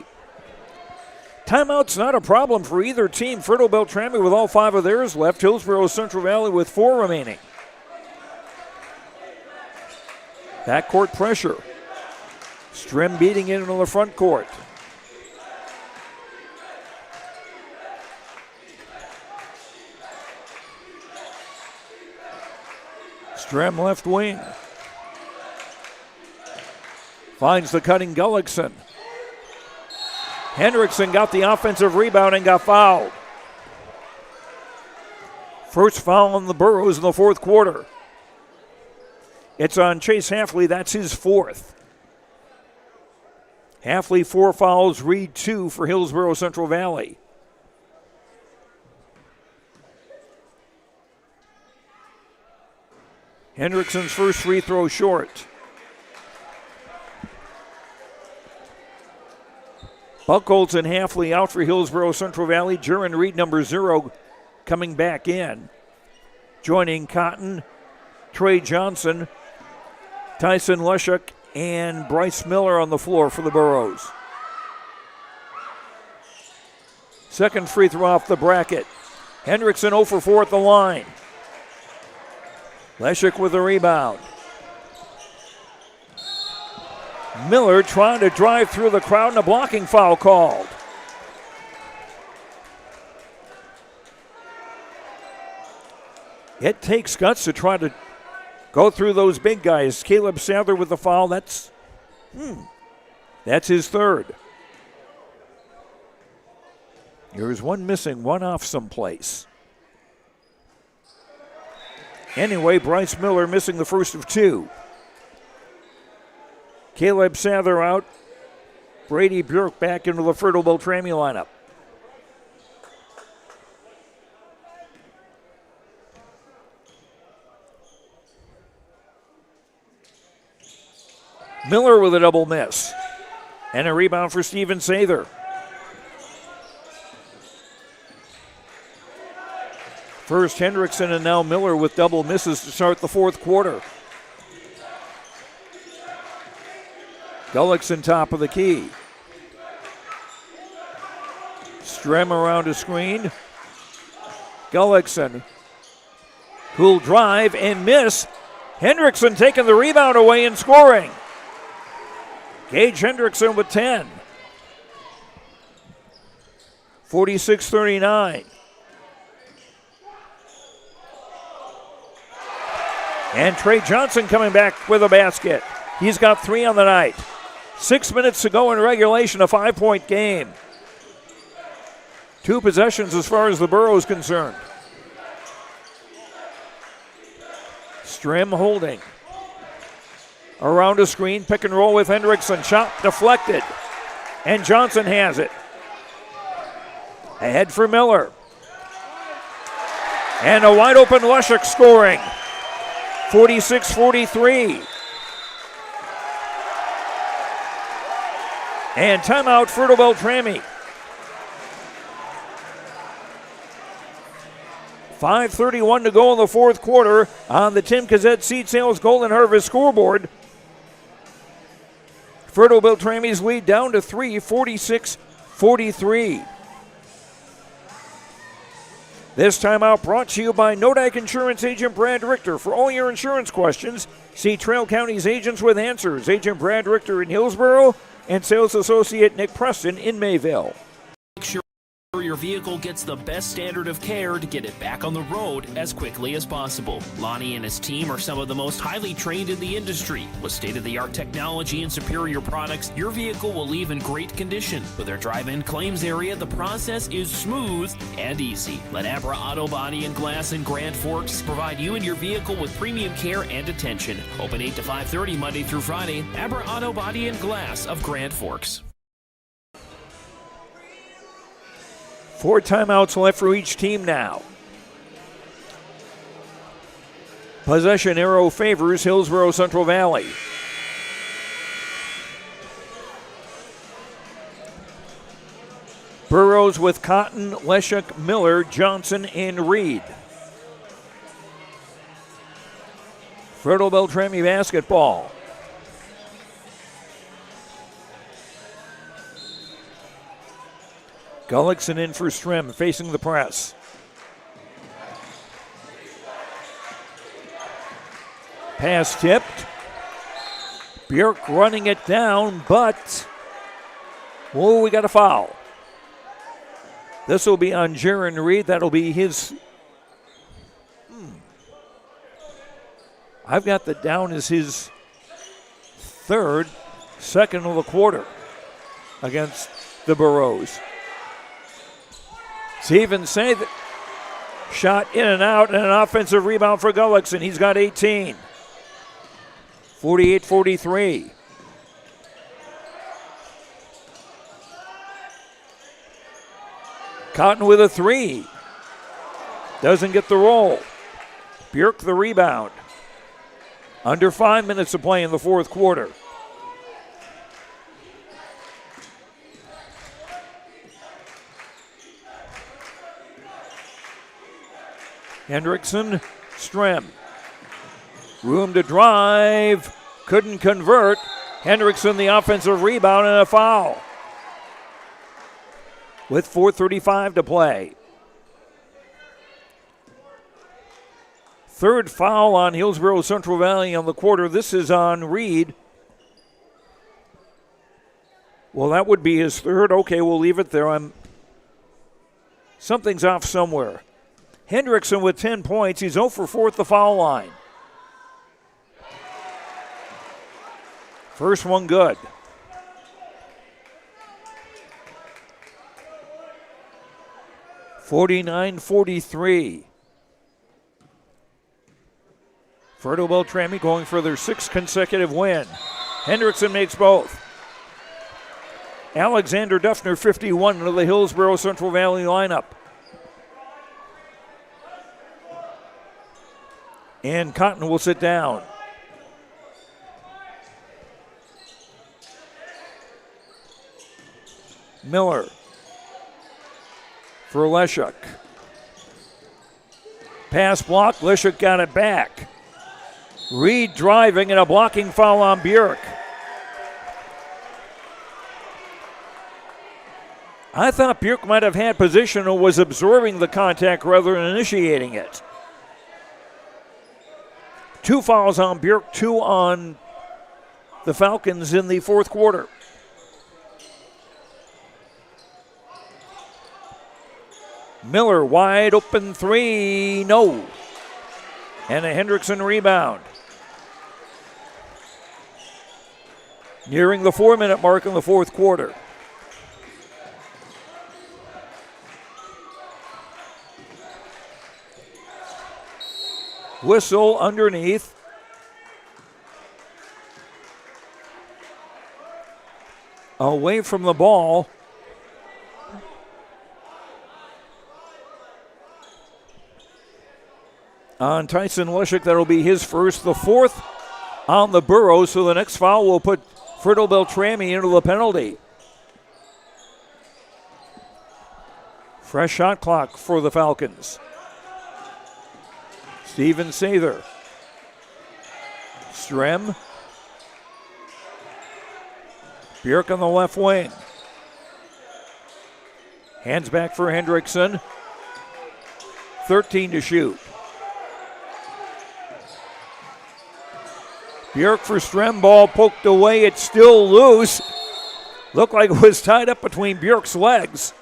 Timeout's not a problem for either team. Fertile-Beltrami with all 5 of theirs left. Hillsboro Central Valley with 4 remaining. Backcourt pressure. Strem beating it into the front court. Strem left wing. Finds the cutting Gullickson. Hendrickson got the offensive rebound and got fouled. First foul on the Burros in the 4th quarter. It's on Chase Halfley. That's his 4th. Halfley 4 fouls, Reed 2 for Hillsboro Central Valley. Hendrickson's first free throw short. Buchholz and Halfley out for Hillsboro Central Valley. Jaron Reed, number 0, coming back in. Joining Cotton, Trey Johnson, Tyson Leshuk, and Bryce Miller on the floor for the Burros. Second free throw off the bracket. Hendrickson 0 for 4 at the line. Leshuk with the rebound. Miller trying to drive through the crowd and a blocking foul called. It takes guts to try to go through those big guys. Caleb Sadler with the foul. That's his third. There's one missing, one off someplace. Anyway, Bryce Miller missing the first of 2. Caleb Sadler out. Brady Bjork back into the Fertile-Beltrami lineup. Miller with a double miss. And a rebound for Steven Sather. First Hendrickson and now Miller with double misses to start the fourth quarter. Gullickson top of the key. Strem around a screen. Gullickson, who'll drive and miss. Hendrickson taking the rebound away and scoring. Gage Hendrickson with 10. 46-39. And Trey Johnson coming back with a basket. He's got 3 on the night. 6 minutes to go in regulation, a 5-point game. 2 possessions as far as the Borough is concerned. Strem holding. Around a screen, pick and roll with Hendrickson. Shot deflected. And Johnson has it. Ahead for Miller. And a wide open Leshuk scoring. 46-43. And timeout, Fertile-Beltrami. 5:31 to go in the fourth quarter on the Tim Kazette Seed Sales Golden Harvest scoreboard. Fertile-Beltrami's lead down to 3, 46-43. This timeout brought to you by Nodak Insurance Agent Brad Richter. For all your insurance questions, see Trail County's agents with answers. Agent Brad Richter in Hillsboro and Sales Associate Nick Preston in Mayville. Make sure your vehicle gets the best standard of care to get it back on the road as quickly as possible. Lonnie and his team are some of the most highly trained in the industry. With state-of-the-art technology and superior products, your vehicle will leave in great condition. With their drive-in claims area, the process is smooth and easy. Let Abra Auto Body and Glass in Grand Forks provide you and your vehicle with premium care and attention. Open 8 to 5:30 Monday through Friday. Abra Auto Body and Glass of Grand Forks. 4 timeouts left for each team now. Possession arrow favors Hillsboro Central Valley. Burrows with Cotton, Leshuk, Miller, Johnson, and Reed. Fertile-Beltrami basketball. Gullickson in for Strem, facing the press. Pass tipped. Bjork running it down, but we got a foul. This will be on Jaron Reed. That'll be his. I've got that down as his second of the quarter against the Burros. Steven Sather shot in and out, and an offensive rebound for Gullickson. He's got 18. 48-43. Cotton with a 3. Doesn't get the roll. Bjork the rebound. Under 5 minutes to play in the fourth quarter. Hendrickson, Strem. Room to drive. Couldn't convert. Hendrickson the offensive rebound and a foul. With 4:35 to play. Third foul on Hillsboro Central Valley on the quarter. This is on Reed. Well, that would be his third. Okay, we'll leave it there. Something's off somewhere. Hendrickson with 10 points. He's 0 for 4 at the foul line. First one good. (49-43). Fertile-Beltrami going for their 6th consecutive win. Hendrickson makes both. Alexander Duffner, 51, into the Hillsboro Central Valley lineup. And Cotton will sit down. Miller for Leshuk. Pass block, Leshuk got it back. Reed driving and a blocking foul on Bjork. I thought Bjork might have had position or was absorbing the contact rather than initiating it. 2 fouls on Bjork, 2 on the Falcons in the fourth quarter. Miller wide open 3, no. And a Hendrickson rebound. Nearing the 4-minute mark in the fourth quarter. Whistle underneath. Away from the ball. On Tyson Leshuk, that'll be his first, the 4th on the Burros, so the next foul will put Fertile-Beltrami into the penalty. Fresh shot clock for the Falcons. Steven Sather. Strem. Bjork on the left wing. Hands back for Hendrickson. 13 to shoot. Bjork for Strem, ball poked away, it's still loose. Looked like it was tied up between Bjork's legs.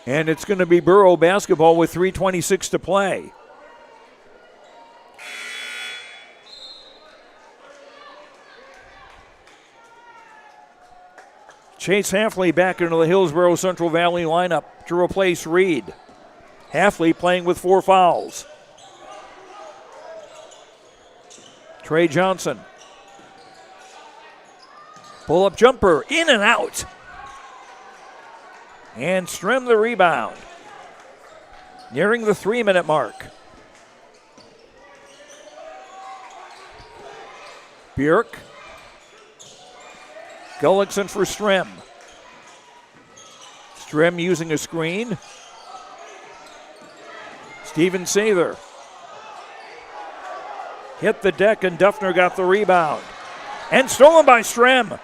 And it's going to be Burro basketball with 3:26 to play. Chase Halfley back into the Hillsboro Central Valley lineup to replace Reed. Halfley playing with 4 fouls. Trey Johnson. Pull-up jumper, in and out. And Strem the rebound. Nearing the 3-minute mark. Bjork. Gullickson for Strem. Strem using a screen. Steven Sather. Hit the deck and Duffner got the rebound. And stolen by Strem.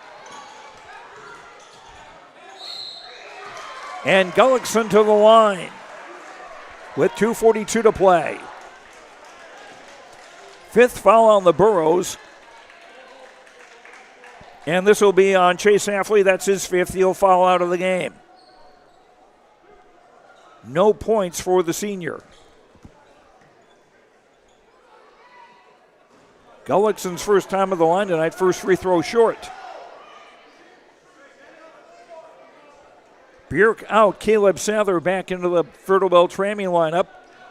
And Gullickson to the line with 2:42 to play. 5th foul on the Burros. And this will be on Chase Halfley. That's his 5th. He'll foul out of the game. No points for the senior. Gullickson's first time of the line tonight, first free throw short. Bjork out, Caleb Sather back into the Fertile-Beltrami lineup.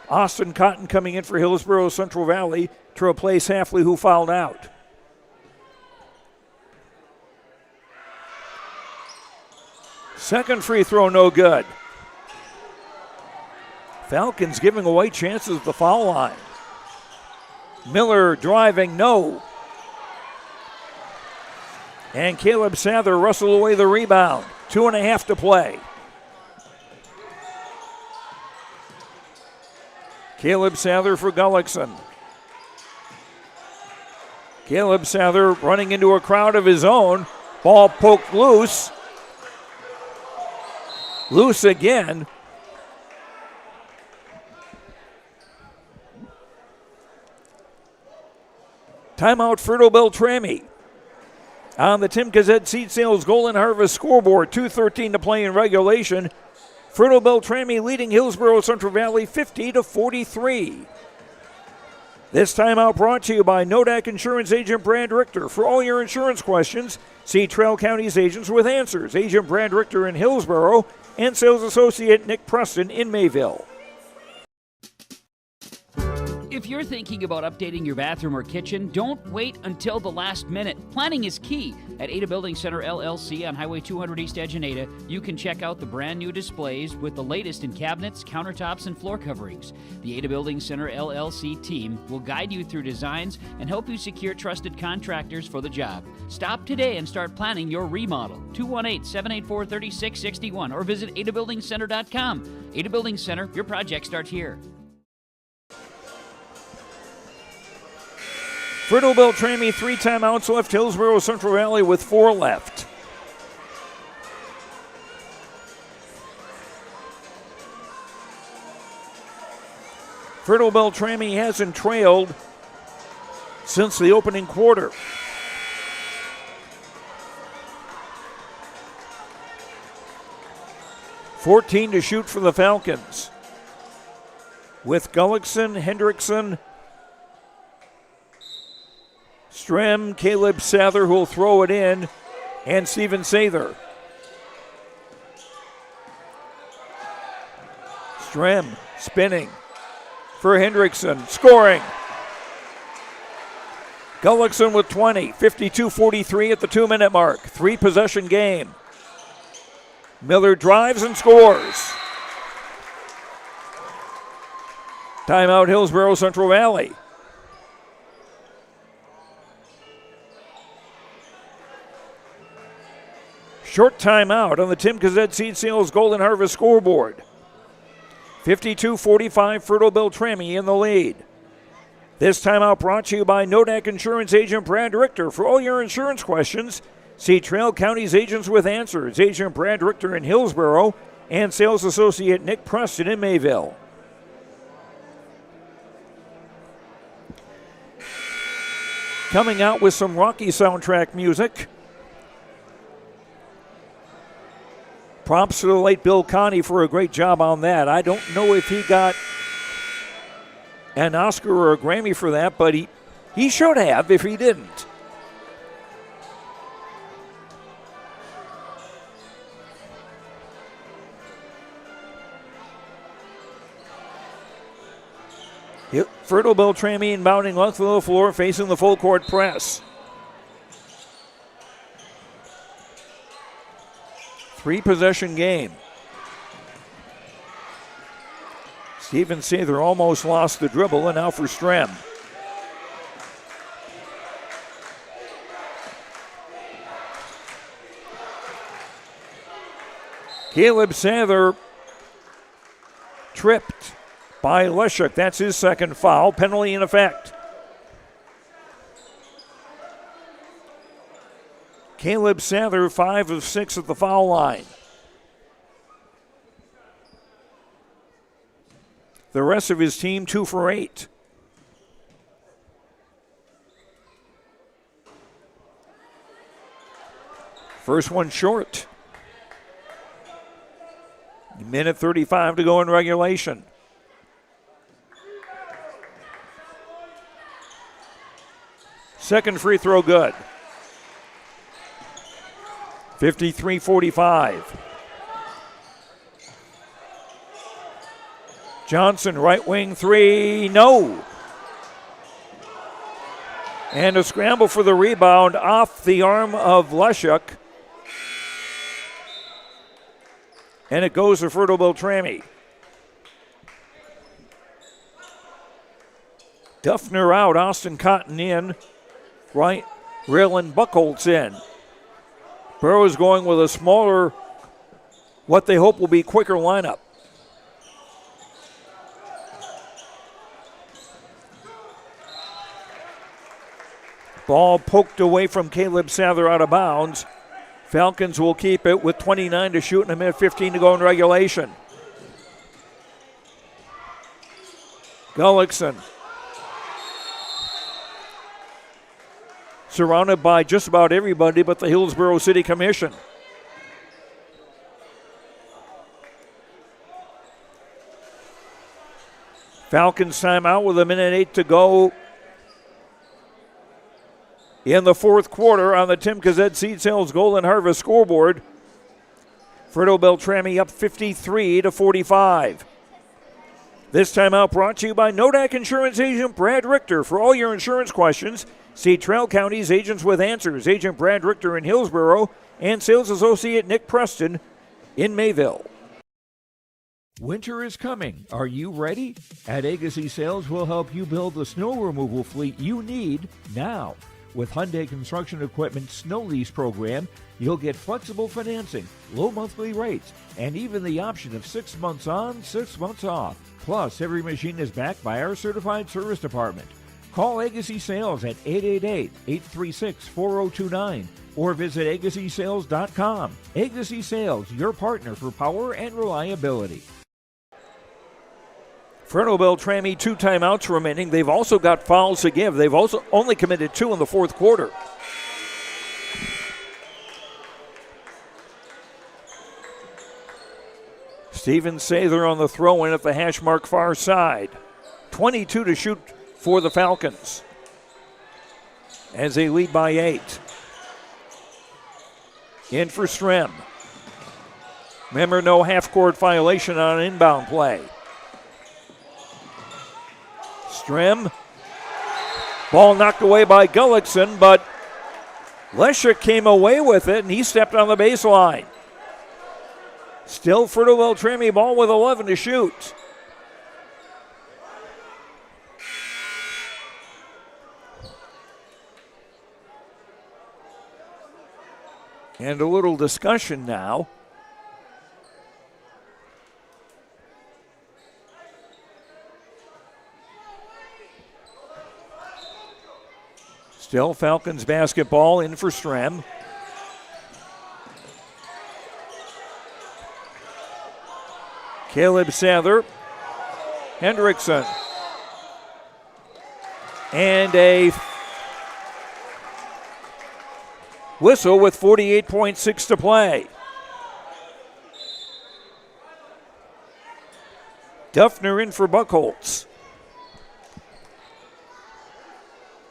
Austin Cotton coming in for Hillsboro Central Valley to replace Halfley, who fouled out. Second free throw, no good. Falcons giving away chances at the foul line. Miller driving, no. And Caleb Sather wrestled away the rebound. 2.5 to play. Caleb Sather for Gullickson. Caleb Sather running into a crowd of his own. Ball poked loose. Loose again. Timeout, Fertile-Beltrami. On the Tim Gazette Seed Sales Golden Harvest scoreboard, 2:13 to play in regulation. Fertile-Beltrami leading Hillsboro Central Valley 50-43. This timeout brought to you by Nodak Insurance Agent Brad Richter. For all your insurance questions, see Trail County's agents with answers. Agent Brad Richter in Hillsboro and sales associate Nick Preston in Mayville. If you're thinking about updating your bathroom or kitchen, don't wait until the last minute. Planning is key. At Ada Building Center LLC on Highway 200 East Edge in Ada, you can check out the brand new displays with the latest in cabinets, countertops, and floor coverings. The Ada Building Center LLC team will guide you through designs and help you secure trusted contractors for the job. Stop today and start planning your remodel. 218-784-3661 or visit adabuildingcenter.com. Ada Building Center, your project starts here. Fertile-Beltrami, 3 timeouts left. Hillsboro Central Valley with 4 left. Fertile-Beltrami hasn't trailed since the opening quarter. .14 to shoot for the Falcons. With Gullickson, Hendrickson, Strem, Caleb Sather, who will throw it in, and Steven Sather. Strem spinning for Hendrickson, scoring. Gullickson with 20, 52-43 at the 2-minute mark. 3-possession game. Miller drives and scores. Timeout, Hillsboro Central Valley. Short timeout on the Tim Gazette Seed Sales Golden Harvest scoreboard. 52-45, Fertile-Beltrami in the lead. This timeout brought to you by Nodak Insurance Agent Brad Richter. For all your insurance questions, see Trail County's agents with answers. Agent Brad Richter in Hillsboro and sales associate Nick Preston in Mayville. Coming out with some Rocky soundtrack music. Props to the late Bill Connie for a great job on that. I don't know if he got an Oscar or a Grammy for that, but he should have if he didn't. Fertile-Beltrami inbounding length of the floor, facing the full court press. 3-possession game. Steven Sather almost lost the dribble, and now for Strem. Caleb Sather tripped by Leshuk. That's his second foul. Penalty in effect. Caleb Sather, 5 of 6 at the foul line. The rest of his team, 2 for 8. First one short. Minute 35 to go in regulation. Second free throw good. 53-45. Johnson, right wing 3, no. And a scramble for the rebound off the arm of Leshuk. And it goes to Fertile-Beltrami. Duffner out, Austin Cotton in. Right, Raylan Buchholz in. Burrows going with a smaller, what they hope will be quicker lineup. Ball poked away from Caleb Sather out of bounds. Falcons will keep it with 29 to shoot and a minute 15 to go in regulation. Gullickson. Surrounded by just about everybody but the Hillsboro City Commission. Falcons timeout with a minute 8 to go in the fourth quarter on the Tim Kazet Seed Sales Golden Harvest scoreboard. Fertile-Beltrami up 53-45. This timeout brought to you by Nodak Insurance Agent Brad Richter. For all your insurance questions, see Trail County's Agents with Answers, Agent Brad Richter in Hillsboro, and Sales Associate Nick Preston in Mayville. Winter is coming. Are you ready? At Agassi Sales, we'll help you build the snow removal fleet you need now. With Hyundai Construction Equipment Snow Lease Program, you'll get flexible financing, low monthly rates, and even the option of 6 months on, 6 months off. Plus, every machine is backed by our certified service department. Call Agassi Sales at 888-836-4029 or visit agassisales.com. Agassi Sales, your partner for power and reliability. Fertile-Beltrami 2 timeouts remaining. They've also got fouls to give. They've also only committed 2 in the fourth quarter. Steven Sather on the throw-in at the hash mark far side. 22 to shoot for the Falcons as they lead by 8. In for Strem. Remember, no half-court violation on an inbound play. Strem. Ball knocked away by Gullickson, but Leshek came away with it, and he stepped on the baseline. Still Fertile-Beltrami ball with 11 to shoot. And a little discussion now. Still Falcons basketball in for Strem. Caleb Sather. Hendrickson. And a whistle with 48.6 to play. Duffner in for Buckholz.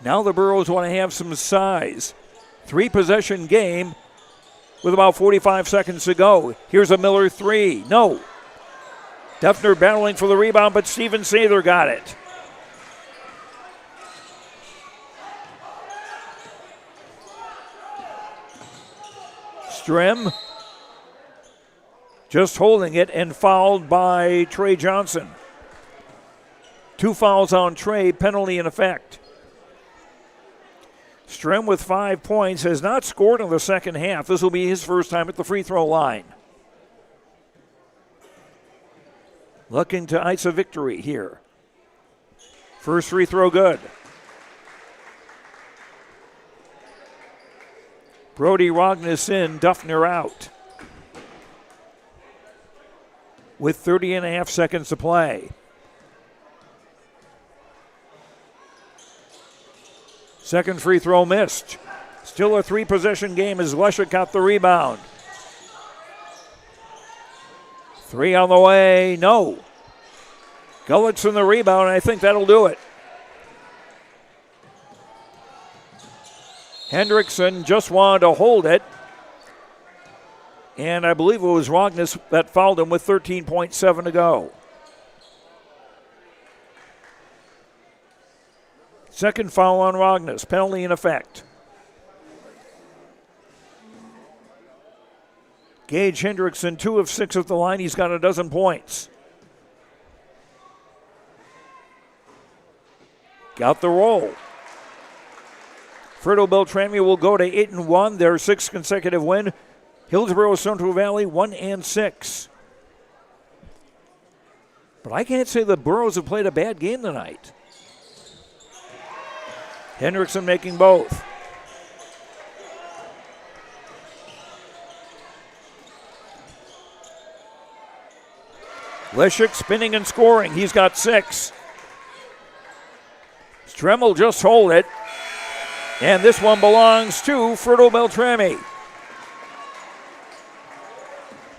Now the Burros want to have some size. 3-possession game with about 45 seconds to go. Here's a Miller 3. No. Duffner battling for the rebound, but Steven Sather got it. Strem just holding it and fouled by Trey Johnson. 2 fouls on Trey, penalty in effect. Strem with 5 points has not scored in the second half. This will be his first time at the free throw line. Looking to ice a victory here. First free throw good. Brody Rogness in, Duffner out. With 30.5 seconds to play. Second free throw missed. Still a 3-possession game as Leshek got the rebound. 3 on the way, no. Gullickson the rebound, and I think that'll do it. Hendrickson just wanted to hold it. And I believe it was Rogness that fouled him with 13.7 to go. Second foul on Rogness, penalty in effect. Gage Hendrickson, 2 of 6 at the line. He's got 12 points. Got the roll. Fertile-Beltrami will go to 8-1, their sixth consecutive win. Hillsboro Central Valley 1-6. But I can't say the Burros have played a bad game tonight. Hendrickson making both. Leshik spinning and scoring. He's got 6. Stremmel just hold it. And this one belongs to Fertile-Beltrami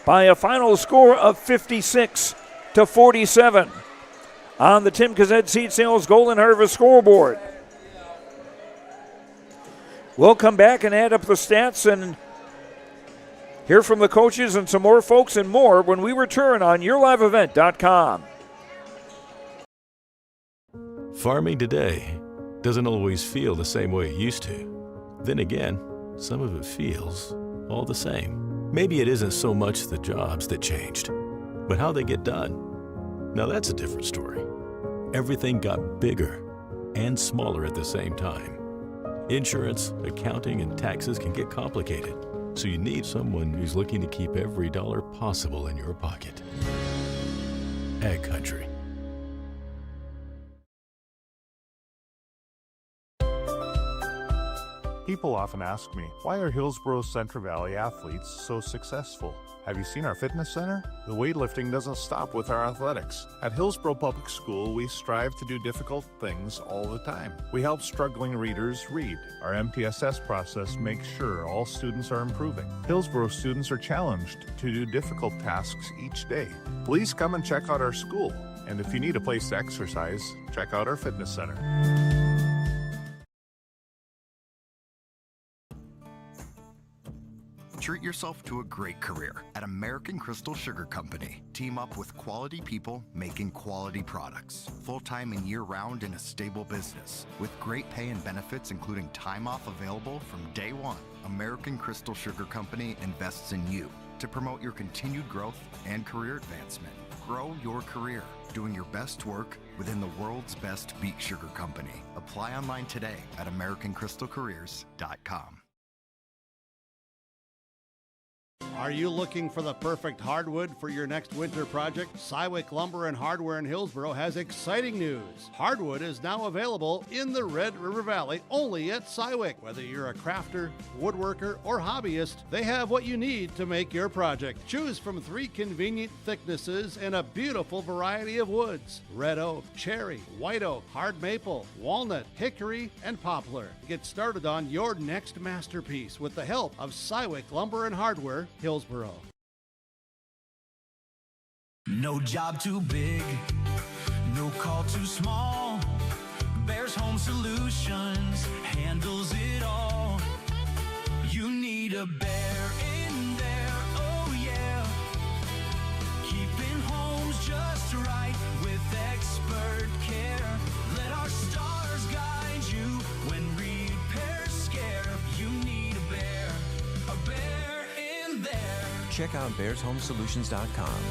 by a final score of 56-47 on the Tim Kazed Seed Sales Golden Harvest scoreboard. We'll come back and add up the stats and hear from the coaches and some more folks and more when we return on YourLiveEvent.com. Farming today doesn't always feel the same way it used to. Then again, some of it feels all the same. Maybe it isn't so much the jobs that changed, but how they get done. Now that's a different story. Everything got bigger and smaller at the same time. Insurance, accounting, and taxes can get complicated, so you need someone who's looking to keep every dollar possible in your pocket. Ag Country. People often ask me, why are Hillsboro Central Valley athletes so successful? Have you seen our fitness center? The weightlifting doesn't stop with our athletics. At Hillsboro Public School, we strive to do difficult things all the time. We help struggling readers read. Our MTSS process makes sure all students are improving. Hillsboro students are challenged to do difficult tasks each day. Please come and check out our school. And if you need a place to exercise, check out our fitness center. Treat yourself to a great career at American Crystal Sugar Company. Team up with quality people making quality products. Full-time and year-round in a stable business. With great pay and benefits including time off available from day one. American Crystal Sugar Company invests in you to promote your continued growth and career advancement. Grow your career, doing your best work within the world's best beet sugar company. Apply online today at AmericanCrystalCareers.com. Are you looking for the perfect hardwood for your next winter project? Cywick Lumber and Hardware in Hillsboro has exciting news. Hardwood is now available in the Red River Valley only at Cywick. Whether you're a crafter, woodworker, or hobbyist, they have what you need to make your project. Choose from 3 convenient thicknesses and a beautiful variety of woods. Red oak, cherry, white oak, hard maple, walnut, hickory, and poplar. Get started on your next masterpiece with the help of Cywick Lumber and Hardware, Hillsboro. No job too big, no call too small. Bears Home Solutions handles it all. You need a bear in there, oh yeah. Keeping homes just right with expert care. Let our stars guide you when repairs scare. You need a bear in there. Check out BearsHomeSolutions.com.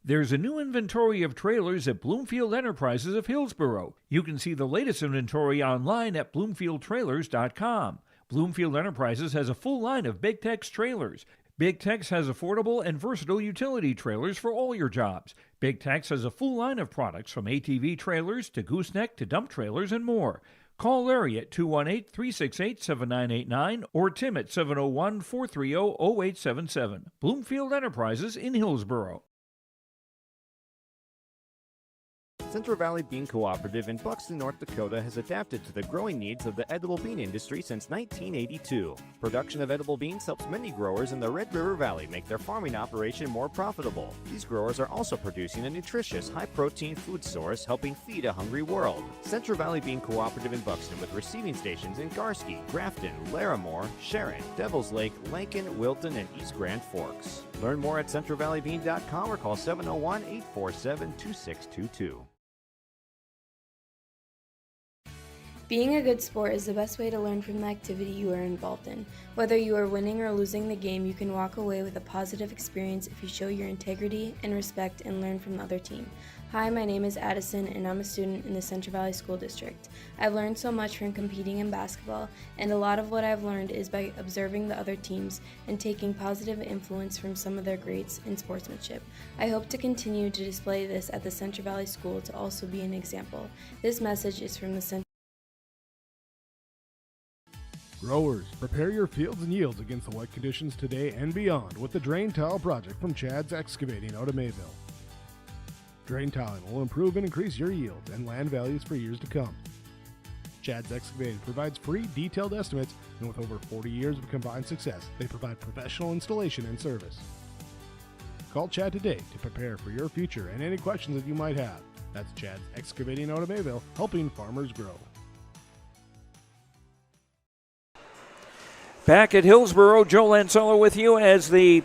There's a new inventory of trailers at Bloomfield Enterprises of Hillsboro. You can see the latest inventory online at BloomfieldTrailers.com. Bloomfield Enterprises has a full line of Big Tex trailers. Big Tex has affordable and versatile utility trailers for all your jobs. Big Tex has a full line of products from ATV trailers to gooseneck to dump trailers and more. Call Larry at 218-368-7989 or Tim at 701-430-0877. Bloomfield Enterprises in Hillsboro. Central Valley Bean Cooperative in Buxton, North Dakota has adapted to the growing needs of the edible bean industry since 1982. Production of edible beans helps many growers in the Red River Valley make their farming operation more profitable. These growers are also producing a nutritious, high-protein food source helping feed a hungry world. Central Valley Bean Cooperative in Buxton with receiving stations in Garsky, Grafton, Larimore, Sharon, Devils Lake, Lincoln, Wilton, and East Grand Forks. Learn more at centralvalleybean.com or call 701-847-2622. Being a good sport is the best way to learn from the activity you are involved in. Whether you are winning or losing the game, you can walk away with a positive experience if you show your integrity and respect and learn from the other team. Hi, my name is Addison and I'm a student in the Central Valley School District. I've learned so much from competing in basketball, and a lot of what I've learned is by observing the other teams and taking positive influence from some of their greats in sportsmanship. I hope to continue to display this at the Central Valley School to also be an example. This message is from the Central. Growers, prepare your fields and yields against the wet conditions today and beyond with the Drain Tile project from Chad's Excavating out of Mayville. Drain tiling will improve and increase your yields and land values for years to come. Chad's Excavating provides free detailed estimates, and with over 40 years of combined success, they provide professional installation and service. Call Chad today to prepare for your future and any questions that you might have. That's Chad's Excavating out of Mayville, helping farmers grow. Back at Hillsboro, Joe Lancello with you as the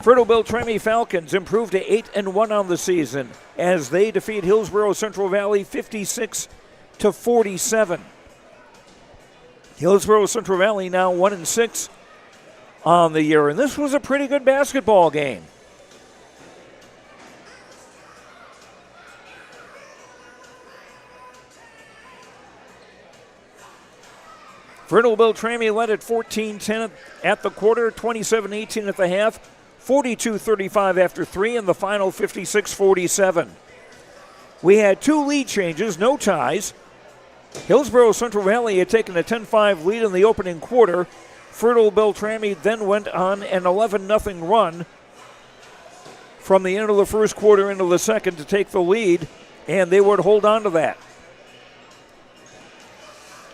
Fertile-Beltrami Falcons improve to 8-1 on the season as they defeat Hillsboro Central Valley 56-47. Hillsboro Central Valley now 1-6 on the year, and this was a pretty good basketball game. Fertile-Beltrami led at 14-10 at the quarter, 27-18 at the half, 42-35 after 3, and the final 56-47. We had 2 lead changes, no ties. Hillsboro Central Valley had taken a 10-5 lead in the opening quarter. Fertile-Beltrami then went on an 11-0 run from the end of the first quarter into the second to take the lead, and they would hold on to that.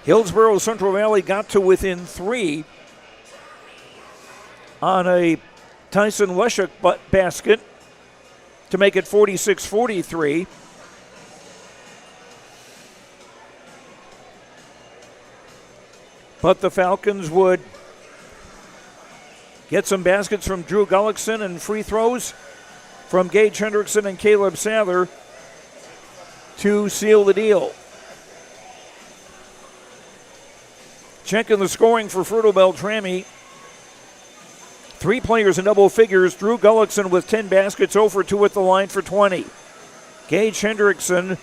Hillsboro Central Valley got to within 3 on a Tyson Leshuk basket to make it 46-43. But the Falcons would get some baskets from Drew Gullickson and free throws from Gage Hendrickson and Caleb Sather to seal the deal. Checking the scoring for Fertile-Beltrami. 3 players in double figures. Drew Gullickson with 10 baskets, 0 for 2 at the line for 20. Gage Hendrickson,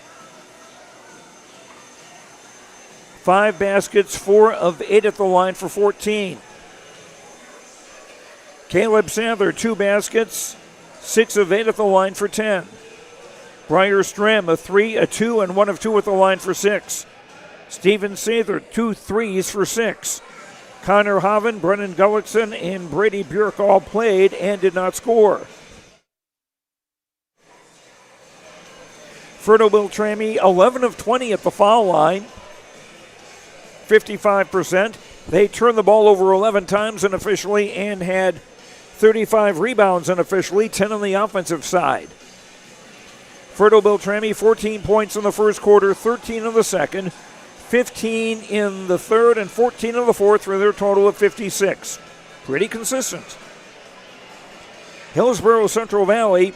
5 baskets, 4 of 8 at the line for 14. Caleb Sather, 2 baskets, 6 of 8 at the line for 10. Briar Stram, a 3, a 2, and 1 of 2 at the line for 6. Steven Sather, 2 threes for 6. Connor Hoven, Brennan Gullickson, and Brady Bjork all played and did not score. Fertile-Beltrami, 11 of 20 at the foul line, 55%. They turned the ball over 11 times unofficially and had 35 rebounds unofficially, 10 on the offensive side. Fertile-Beltrami, 14 points in the first quarter, 13 in the second, 15 in the third, and 14 in the fourth for their total of 56. Pretty consistent. Hillsboro Central Valley,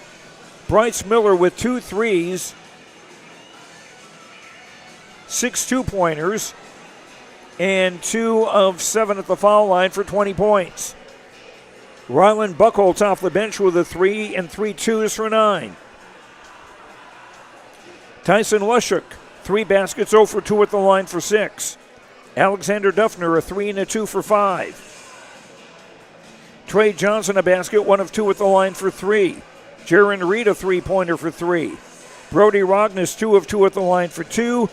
Bryce Miller with 2 threes, 6 two-pointers, and 2 of 7 at the foul line for 20 points. Rylan Buckholtz off the bench with a 3 and 3 twos for 9. Tyson Leshuk, 3 baskets, 0 for 2 at the line for 6. Alexander Duffner, a 3 and a 2 for 5. Trey Johnson, a basket, 1 of 2 at the line for 3. Jaron Reed, a 3-pointer for 3. Brody Rognus, 2 of 2 at the line for 2.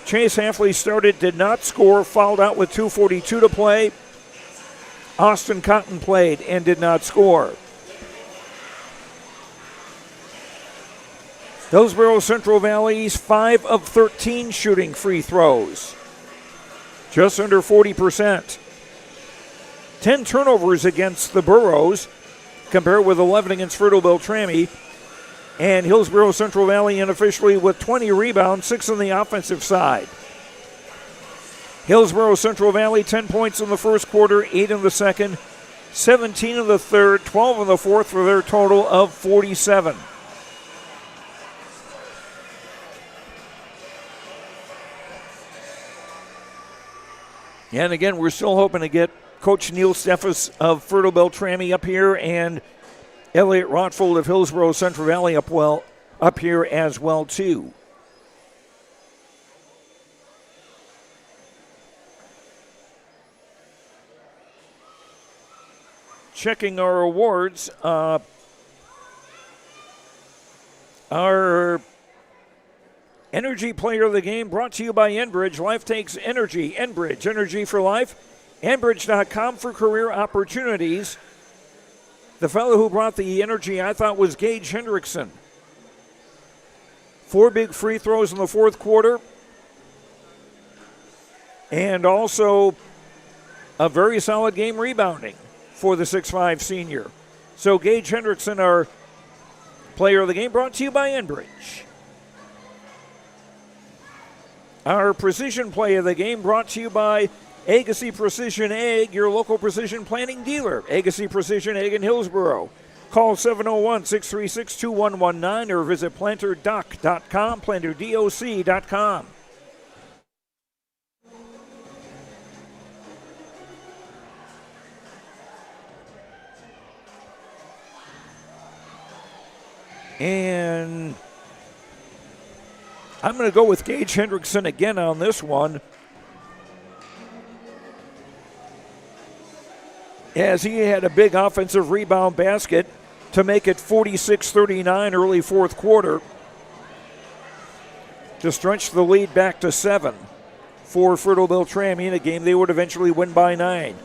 Chase Hafley started, did not score, fouled out with 2:42 to play. Austin Cotton played and did not score. Hillsboro Central Valley's 5 of 13 shooting free throws, just under 40%. 10 turnovers against the Burros, compared with 11 against Fertile-Beltrami. And Hillsboro Central Valley unofficially with 20 rebounds, 6 on the offensive side. Hillsboro Central Valley, 10 points in the first quarter, 8 in the second, 17 in the third, 12 in the fourth for their total of 47. And again, we're still hoping to get Coach Neil Steffes of Fertile-Beltrami up here and Elliot Rotfold of Hillsboro Central Valley up here as well, too. Checking our awards, our Energy Player of the Game brought to you by Enbridge. Life takes energy. Enbridge, energy for life. Enbridge.com for career opportunities. The fellow who brought the energy, I thought, was Gage Hendrickson. 4 big free throws in the fourth quarter. And also a very solid game rebounding for the 6'5 senior. So Gage Hendrickson, our player of the game, brought to you by Enbridge. Our precision play of the game brought to you by Agassi Precision Ag, your local precision planting dealer. Agassi Precision Ag in Hillsboro. Call 701-636-2119 or visit planterdoc.com, planterdoc.com. And I'm going to go with Gage Hendrickson again on this one, as he had a big offensive rebound basket to make it 46-39 early fourth quarter to stretch the lead back to 7 for Fertile-Beltrami in a game they would eventually win by 9.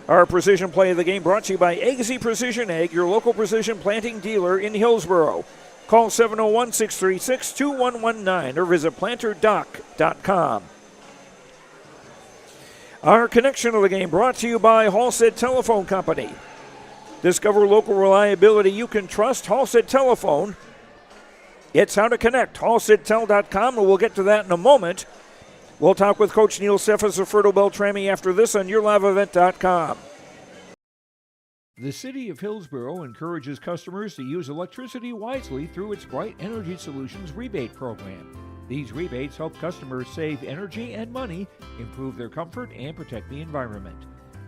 Our precision play of the game brought to you by Agassi Precision Ag, your local precision planting dealer in Hillsboro. Call 701-636-2119 or visit planterdoc.com. Our connection of the game brought to you by Halstead Telephone Company. Discover local reliability you can trust. Halstead Telephone. It's how to connect. HalsteadTel.com, and we'll get to that in a moment. We'll talk with Coach Neil Steffes of Fertile-Beltrami after this on YourLiveEvent.com. The City of Hillsboro encourages customers to use electricity wisely through its Bright Energy Solutions rebate program. These rebates help customers save energy and money, improve their comfort, and protect the environment.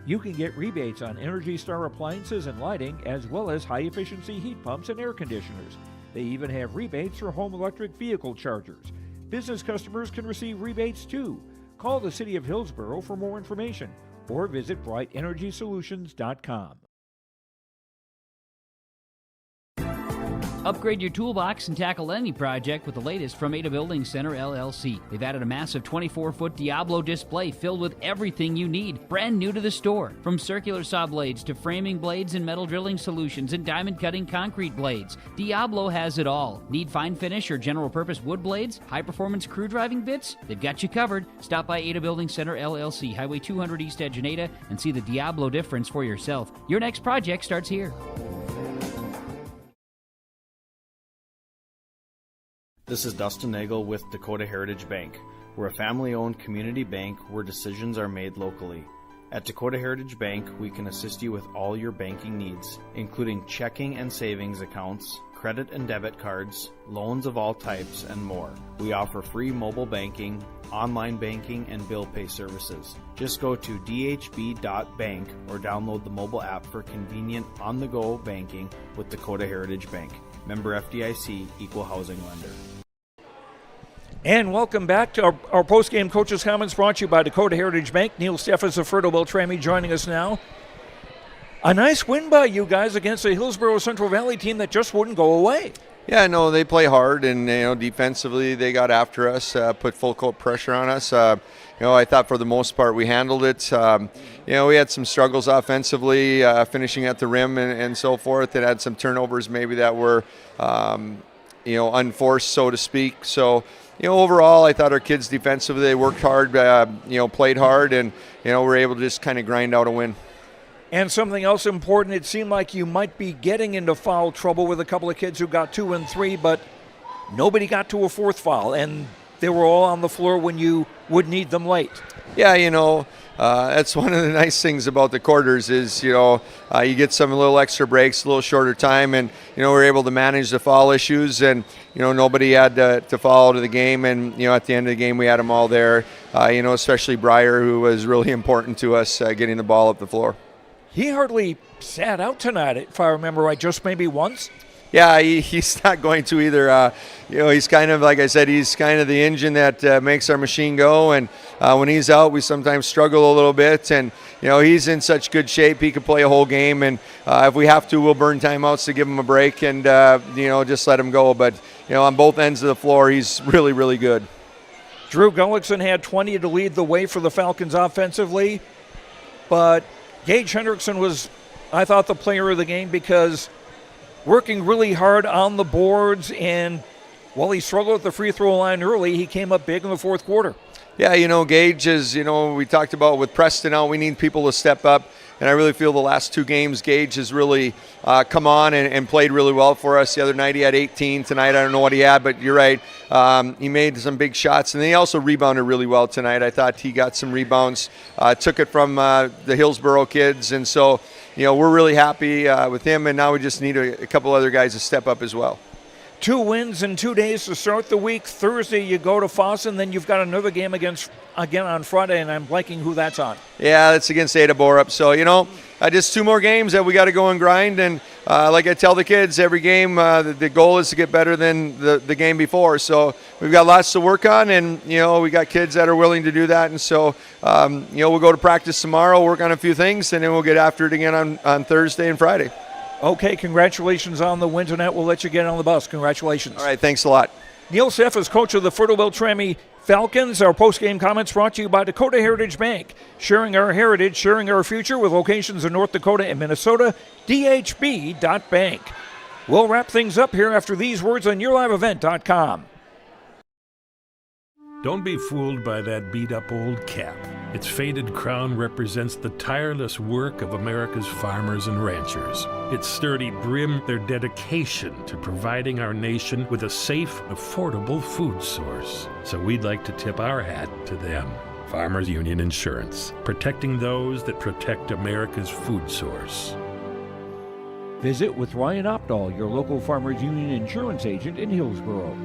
You can get rebates on Energy Star appliances and lighting, as well as high-efficiency heat pumps and air conditioners. They even have rebates for home electric vehicle chargers. Business customers can receive rebates too. Call the City of Hillsboro for more information or visit brightenergysolutions.com. Upgrade your toolbox and tackle any project with the latest from Ada Building Center, LLC. They've added a massive 24-foot Diablo display filled with everything you need, brand new to the store. From circular saw blades to framing blades and metal drilling solutions and diamond cutting concrete blades, Diablo has it all. Need fine finish or general purpose wood blades? High-performance crew driving bits? They've got you covered. Stop by Ada Building Center, LLC, Highway 200 East Edge in Ada, and see the Diablo difference for yourself. Your next project starts here. This is Dustin Nagel with Dakota Heritage Bank. We're a family-owned community bank where decisions are made locally. At Dakota Heritage Bank, we can assist you with all your banking needs, including checking and savings accounts, credit and debit cards, loans of all types, and more. We offer free mobile banking, online banking, and bill pay services. Just go to dhb.bank or download the mobile app for convenient on-the-go banking with Dakota Heritage Bank. Member FDIC, Equal Housing Lender. And welcome back to our post-game coaches' comments brought to you by Dakota Heritage Bank. Neil Steffes of Fertile-Beltrami joining us now. A nice win by you guys against a Hillsboro Central Valley team that just wouldn't go away. Yeah, no, they play hard, and defensively they got after us, put full court pressure on us. I thought for the most part we handled it. We had some struggles offensively, finishing at the rim and so forth, and had some turnovers maybe that were, unforced, so to speak. So, overall, I thought our kids defensively, they worked hard, played hard, and, were able to just kind of grind out a win. And something else important, it seemed like you might be getting into foul trouble with a couple of kids who got 2 and 3, but nobody got to a fourth foul. And they were all on the floor when you would need them late. Yeah, that's one of the nice things about the quarters is, you get some little extra breaks, a little shorter time, and, we're able to manage the foul issues, and, nobody had to fall out of the game, and, at the end of the game, we had them all there, especially Breyer, who was really important to us getting the ball up the floor. He hardly sat out tonight, if I remember right, just maybe once. Yeah, he's not going to either. He's kind of, like I said, he's kind of the engine that makes our machine go. And when he's out, we sometimes struggle a little bit. And, he's in such good shape. He could play a whole game. And if we have to, we'll burn timeouts to give him a break and, just let him go. But, on both ends of the floor, he's really, really good. Drew Gullickson had 20 to lead the way for the Falcons offensively. But Gage Hendrickson was, I thought, the player of the game because working really hard on the boards, and while he struggled at the free throw line early, he came up big in the fourth quarter. Yeah, Gage is, we talked about with Preston out, we need people to step up, and I really feel the last two games, Gage has really come on and played really well for us. The other night he had 18. Tonight I don't know what he had, but you're right. He made some big shots, and he also rebounded really well tonight. I thought he got some rebounds, took it from the Hillsboro kids, and so we're really happy with him, and now we just need a couple other guys to step up as well. 2 wins in 2 days to start the week. Thursday you go to Foss, and then you've got another game again on Friday, and I'm liking who that's on. Yeah, that's against Ada Borup. So, just 2 more games that we got to go and grind. And like I tell the kids, every game, the goal is to get better than the game before. So we've got lots to work on, and, we got kids that are willing to do that. And so, we'll go to practice tomorrow, work on a few things, and then we'll get after it again on Thursday and Friday. Okay, congratulations on the win tonight. We'll let you get on the bus. Congratulations. All right, thanks a lot. Neil Seff is coach of the Fertile-Beltrami Falcons. Our postgame comments brought to you by Dakota Heritage Bank. Sharing our heritage, sharing our future with locations in North Dakota and Minnesota, dhb.bank. We'll wrap things up here after these words on YourLiveEvent.com. Don't be fooled by that beat-up old cap. Its faded crown represents the tireless work of America's farmers and ranchers. Its sturdy brim, their dedication to providing our nation with a safe, affordable food source. So we'd like to tip our hat to them. Farmers Union Insurance, protecting those that protect America's food source. Visit with Ryan Opdahl, your local Farmers Union Insurance agent in Hillsboro.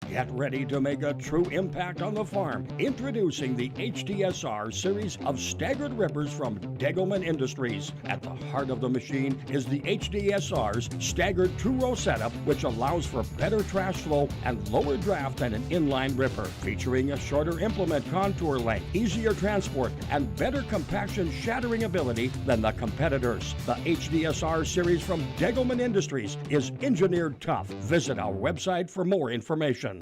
Get ready to make a true impact on the farm. Introducing the HDSR series of staggered rippers from Degelman Industries. At the heart of the machine is the HDSR's staggered two-row setup, which allows for better trash flow and lower draft than an inline ripper. Featuring a shorter implement contour length, easier transport, and better compaction shattering ability than the competitors. The HDSR series from Degelman Industries is engineered tough. Visit our website for more information.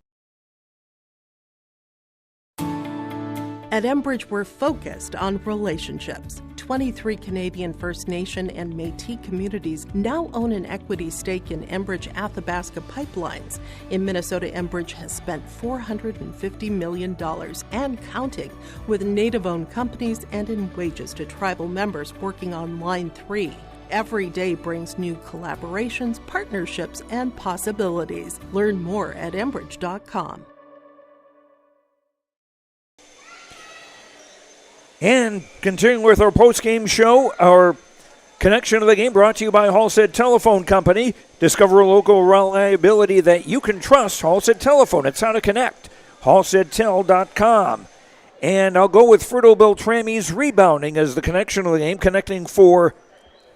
At Enbridge, we're focused on relationships. 23 Canadian First Nation and Métis communities now own an equity stake in Enbridge Athabasca Pipelines. In Minnesota, Enbridge has spent $450 million and counting with Native-owned companies and in wages to tribal members working on Line 3. Every day brings new collaborations, partnerships, and possibilities. Learn more at Enbridge.com. And continuing with our post-game show, our connection to the game brought to you by Halstead Telephone Company. Discover a local reliability that you can trust. Halstead Telephone. It's how to connect. HalsteadTel.com. And I'll go with Fertile-Beltrami's rebounding as the connection of the game, connecting for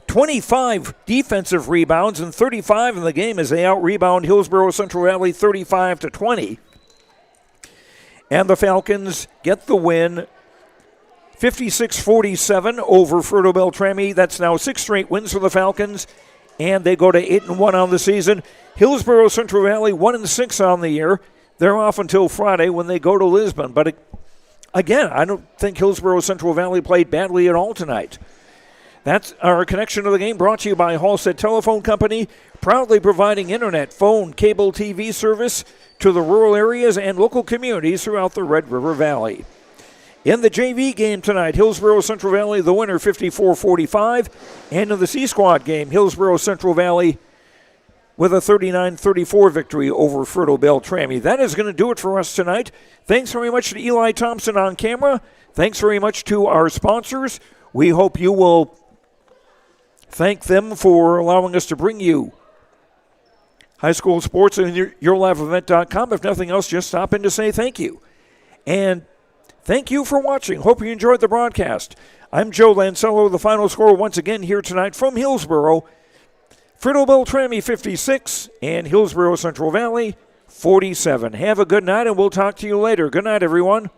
25 defensive rebounds and 35 in the game as they out-rebound Hillsboro Central Valley 35-20. And the Falcons get the win 56-47 over Fertile-Beltrami. That's now 6 straight wins for the Falcons, and they go to 8-1 on the season. Hillsboro Central Valley 1-6 on the year. They're off until Friday when they go to Lisbon. But again, I don't think Hillsboro Central Valley played badly at all tonight. That's our connection to the game brought to you by Halstead Telephone Company, proudly providing internet, phone, cable TV service to the rural areas and local communities throughout the Red River Valley. In the JV game tonight, Hillsboro Central Valley, the winner, 54-45. And in the C-Squad game, Hillsboro Central Valley with a 39-34 victory over Fertile-Beltrami. That is going to do it for us tonight. Thanks very much to Eli Thompson on camera. Thanks very much to our sponsors. We hope you will thank them for allowing us to bring you high school sports and YourLiveEvent.com. If nothing else, just stop in to say thank you. And thank you for watching. Hope you enjoyed the broadcast. I'm Joe Lancello. The final score once again here tonight from Hillsboro. Fertile-Beltrami 56 and Hillsboro Central Valley 47. Have a good night, and we'll talk to you later. Good night, everyone.